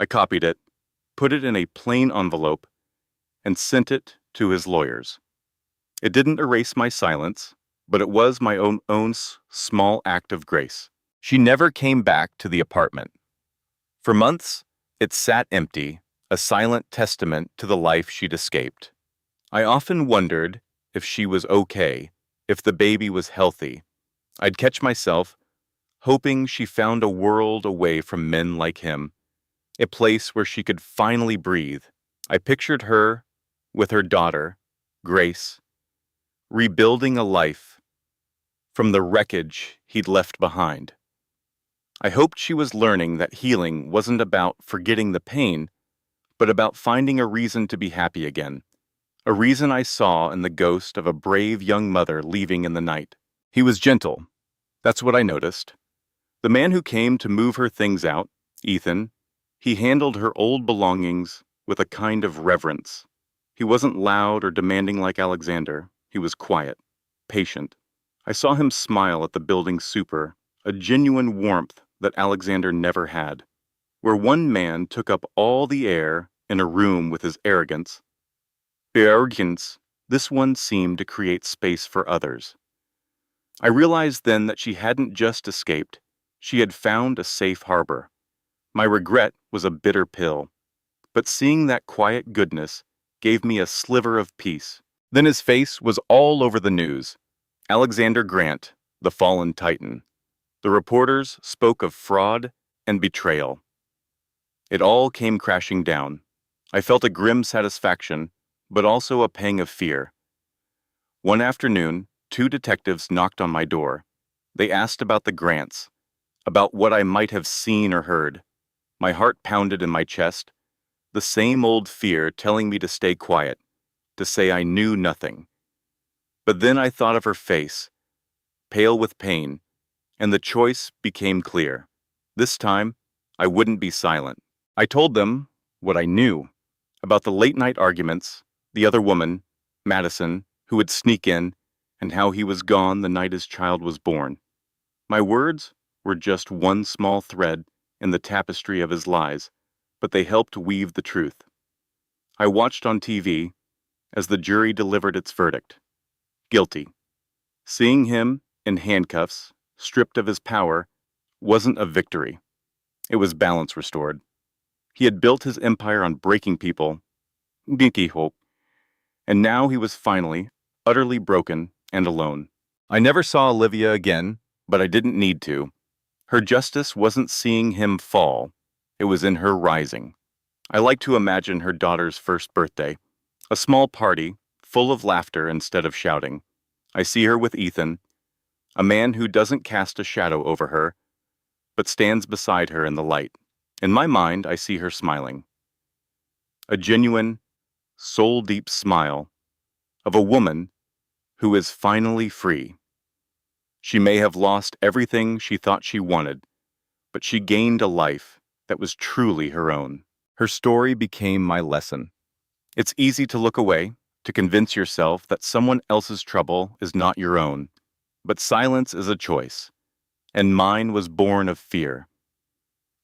I copied it, put it in a plain envelope, and sent it to his lawyers. It didn't erase my silence, but it was my own small act of grace. She never came back to the apartment. For months, it sat empty, a silent testament to the life she'd escaped. I often wondered if she was okay, if the baby was healthy. I'd catch myself hoping she found a world away from men like him, a place where she could finally breathe. I pictured her with her daughter, Grace, rebuilding a life from the wreckage he'd left behind. I hoped she was learning that healing wasn't about forgetting the pain, but about finding a reason to be happy again, a reason I saw in the ghost of a brave young mother leaving in the night. He was gentle. That's what I noticed. The man who came to move her things out, Ethan, he handled her old belongings with a kind of reverence. He wasn't loud or demanding like Alexander. He was quiet, patient. I saw him smile at the building super, a genuine warmth that Alexander never had. Where one man took up all the air in a room with his arrogance, this one seemed to create space for others. I realized then that she hadn't just escaped. She had found a safe harbor. My regret was a bitter pill, but seeing that quiet goodness gave me a sliver of peace. Then his face was all over the news. Alexander Grant, the fallen titan. The reporters spoke of fraud and betrayal. It all came crashing down. I felt a grim satisfaction, but also a pang of fear. One afternoon, 2 detectives knocked on my door. They asked about the Grants, about what I might have seen or heard. My heart pounded in my chest, the same old fear telling me to stay quiet, to say I knew nothing. But then I thought of her face, pale with pain, and the choice became clear. This time, I wouldn't be silent. I told them what I knew about the late-night arguments, the other woman, Madison, who would sneak in, and how he was gone the night his child was born. My words were just one small thread in the tapestry of his lies, but they helped weave the truth. I watched on TV as the jury delivered its verdict. Guilty. Seeing him in handcuffs, stripped of his power, wasn't a victory. It was balance restored. He had built his empire on breaking people, Dinky Hope, and now he was finally, utterly broken and alone. I never saw Olivia again, but I didn't need to. Her justice wasn't seeing him fall, it was in her rising. I like to imagine her daughter's first birthday, a small party, full of laughter instead of shouting. I see her with Ethan, a man who doesn't cast a shadow over her, but stands beside her in the light. In my mind, I see her smiling. A genuine, soul-deep smile of a woman who is finally free. She may have lost everything she thought she wanted, but she gained a life that was truly her own. Her story became my lesson. It's easy to look away, to convince yourself that someone else's trouble is not your own. But silence is a choice, and mine was born of fear.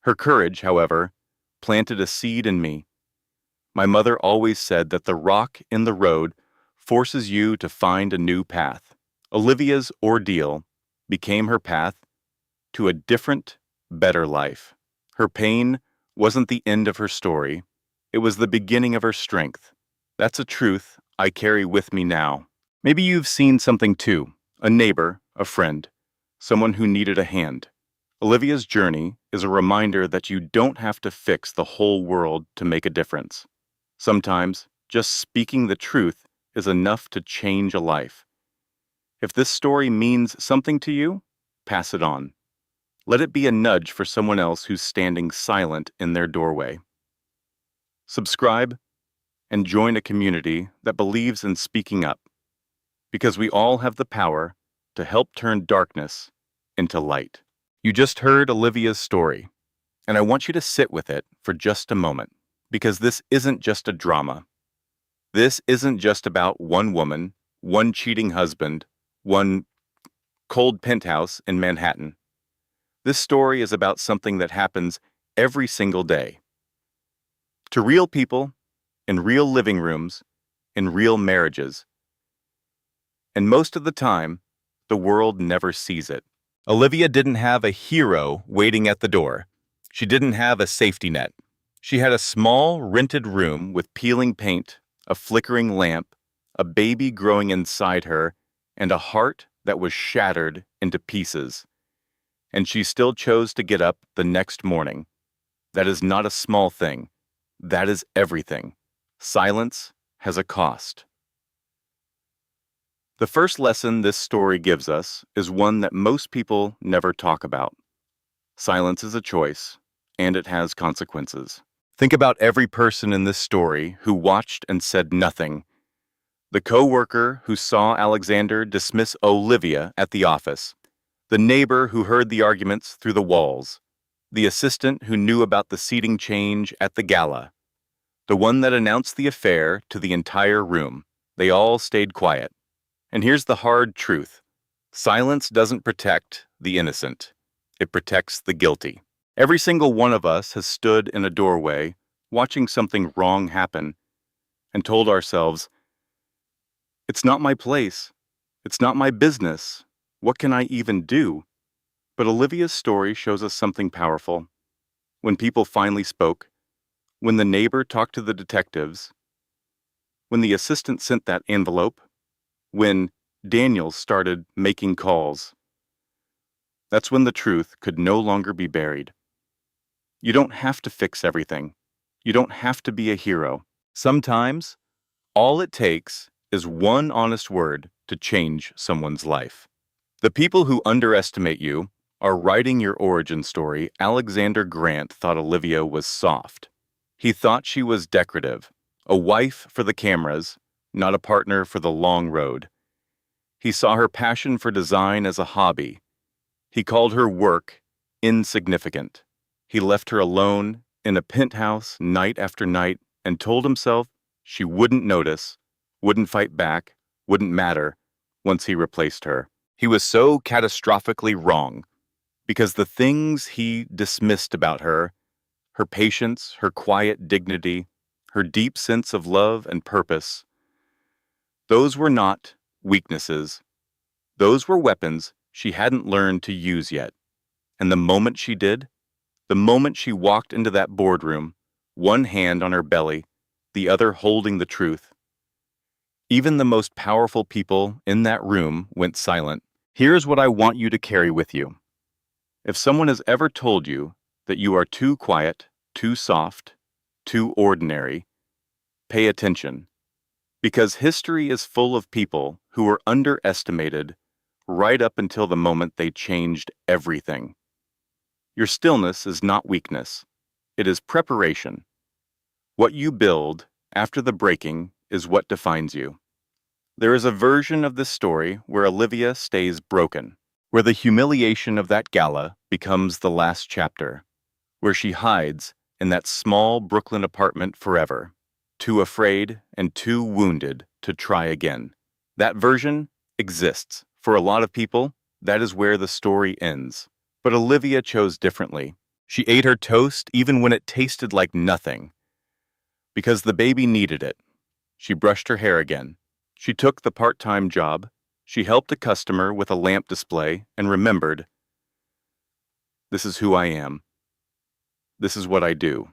Her courage, however, planted a seed in me. My mother always said that the rock in the road forces you to find a new path. Olivia's ordeal became her path to a different, better life. Her pain wasn't the end of her story. It was the beginning of her strength. That's a truth I carry with me now. Maybe you've seen something too. A neighbor, a friend, someone who needed a hand. Olivia's journey is a reminder that you don't have to fix the whole world to make a difference. Sometimes, just speaking the truth is enough to change a life. If this story means something to you, pass it on. Let it be a nudge for someone else who's standing silent in their doorway. Subscribe and join a community that believes in speaking up, because we all have the power to help turn darkness into light. You just heard Olivia's story, and I want you to sit with it for just a moment, because this isn't just a drama. This isn't just about one woman, one cheating husband, one cold penthouse in Manhattan. This story is about something that happens every single day. To real people, in real living rooms, in real marriages. And most of the time, the world never sees it. Olivia didn't have a hero waiting at the door. She didn't have a safety net. She had a small, rented room with peeling paint, a flickering lamp, a baby growing inside her, and a heart that was shattered into pieces. And she still chose to get up the next morning. That is not a small thing. That is everything. Silence has a cost. The first lesson this story gives us is one that most people never talk about. Silence is a choice, and it has consequences. Think about every person in this story who watched and said nothing. The co-worker who saw Alexander dismiss Olivia at the office. The neighbor who heard the arguments through the walls. The assistant who knew about the seating change at the gala. The one that announced the affair to the entire room. They all stayed quiet. And here's the hard truth. Silence doesn't protect the innocent. It protects the guilty. Every single one of us has stood in a doorway, watching something wrong happen, and told ourselves, "It's not my place. It's not my business. What can I even do?" But Olivia's story shows us something powerful. When people finally spoke, when the neighbor talked to the detectives, when the assistant sent that envelope, when Daniel started making calls, that's when the truth could no longer be buried. You don't have to fix everything. You don't have to be a hero. Sometimes, all it takes is one honest word to change someone's life. The people who underestimate you are writing your origin story. Alexander Grant thought Olivia was soft. He thought she was decorative, a wife for the cameras, not a partner for the long road. He saw her passion for design as a hobby. He called her work insignificant. He left her alone in a penthouse night after night and told himself she wouldn't notice, wouldn't fight back, wouldn't matter once he replaced her. He was so catastrophically wrong because the things he dismissed about her, her patience, her quiet dignity, her deep sense of love and purpose, those were not weaknesses. Those were weapons she hadn't learned to use yet. And the moment she did, the moment she walked into that boardroom, one hand on her belly, the other holding the truth, even the most powerful people in that room went silent. Here's what I want you to carry with you. If someone has ever told you that you are too quiet, too soft, too ordinary, pay attention. Because history is full of people who were underestimated right up until the moment they changed everything. Your stillness is not weakness. It is preparation. What you build after the breaking is what defines you. There is a version of this story where Olivia stays broken, where the humiliation of that gala becomes the last chapter, where she hides in that small Brooklyn apartment forever, too afraid and too wounded to try again. That version exists. For a lot of people, that is where the story ends. But Olivia chose differently. She ate her toast even when it tasted like nothing. Because the baby needed it. She brushed her hair again. She took the part-time job. She helped a customer with a lamp display and remembered, this is who I am. This is what I do.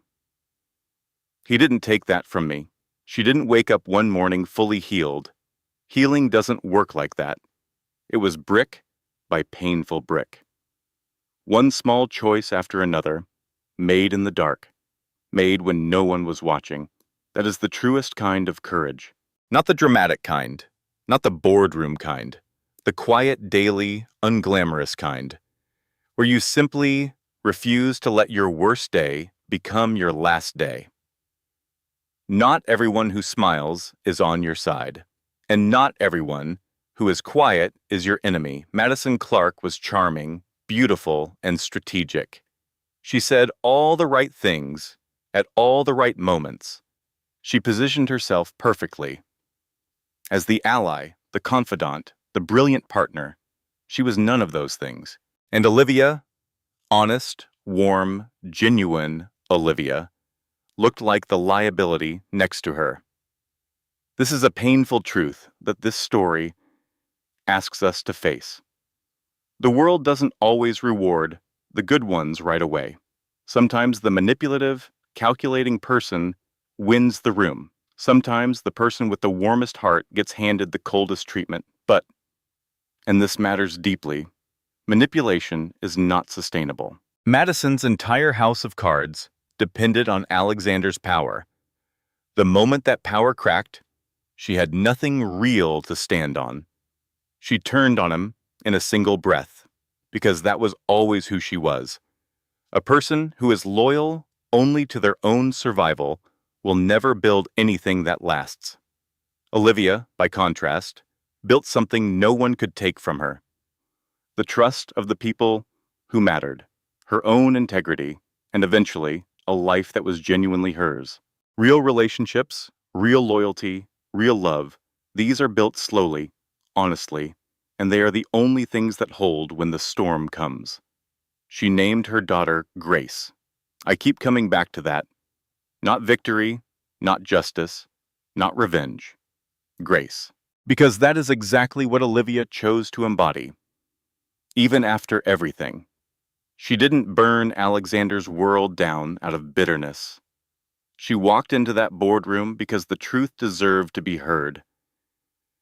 He didn't take that from me. She didn't wake up one morning fully healed. Healing doesn't work like that. It was brick by painful brick. One small choice after another, made in the dark, made when no one was watching. That is the truest kind of courage. Not the dramatic kind, not the boardroom kind, the quiet, daily, unglamorous kind, where you simply refuse to let your worst day become your last day. Not everyone who smiles is on your side, and not everyone who is quiet is your enemy. Madison Clark was charming, beautiful, and strategic. She said all the right things at all the right moments. She positioned herself perfectly. As the ally, the confidant, the brilliant partner, she was none of those things. And Olivia, honest, warm, genuine Olivia, looked like the liability next to her. This is a painful truth that this story asks us to face. The world doesn't always reward the good ones right away. Sometimes the manipulative, calculating person wins the room. Sometimes the person with the warmest heart gets handed the coldest treatment. But, and this matters deeply, manipulation is not sustainable. Madison's entire house of cards depended on Alexander's power. The moment that power cracked, she had nothing real to stand on. She turned on him in a single breath, because that was always who she was. A person who is loyal only to their own survival will never build anything that lasts. Olivia, by contrast, built something no one could take from her. The trust of the people who mattered, her own integrity, and eventually, a life that was genuinely hers. Real relationships, real loyalty, real love, these are built slowly, honestly, and they are the only things that hold when the storm comes. She named her daughter Grace. I keep coming back to that. Not victory, not justice, not revenge. Grace. Because that is exactly what Olivia chose to embody. Even after everything. She didn't burn Alexander's world down out of bitterness. She walked into that boardroom because the truth deserved to be heard.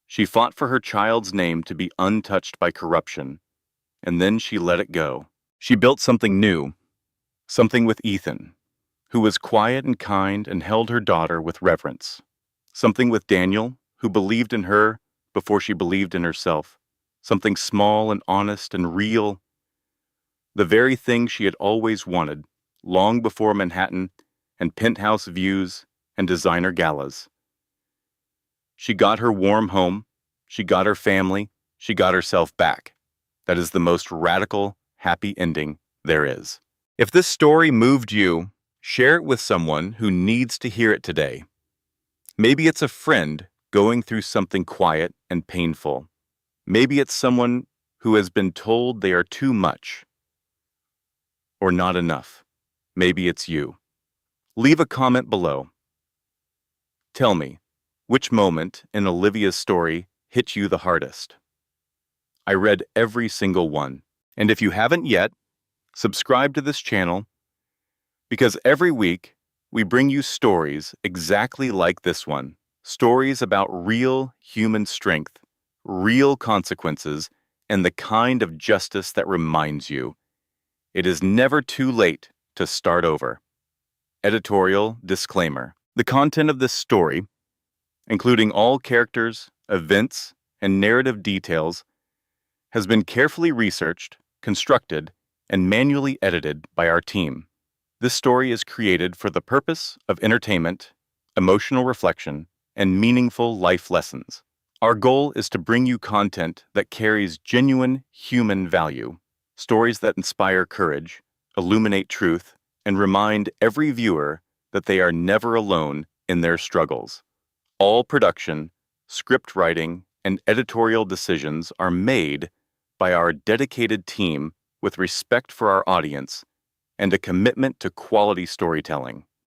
She fought for her child's name to be untouched by corruption, and then she let it go. She built something new, something with Ethan, who was quiet and kind and held her daughter with reverence. Something with Daniel, who believed in her before she believed in herself. Something small and honest and real. The very thing she had always wanted, long before Manhattan and penthouse views and designer galas. She got her warm home, she got her family, she got herself back. That is the most radical, happy ending there is. If this story moved you, share it with someone who needs to hear it today. Maybe it's a friend going through something quiet and painful. Maybe it's someone who has been told they are too much or not enough. Maybe it's you. Leave a comment below. Tell me, which moment in Olivia's story hit you the hardest? I read every single one. And if you haven't yet, subscribe to this channel because every week we bring you stories exactly like this one. Stories about real human strength, real consequences, and the kind of justice that reminds you it is never too late to start over. Editorial disclaimer. The content of this story, including all characters, events, and narrative details, has been carefully researched, constructed, and manually edited by our team. This story is created for the purpose of entertainment, emotional reflection, and meaningful life lessons. Our goal is to bring you content that carries genuine human value, stories that inspire courage, illuminate truth, and remind every viewer that they are never alone in their struggles. All production, script writing, and editorial decisions are made by our dedicated team with respect for our audience and a commitment to quality storytelling.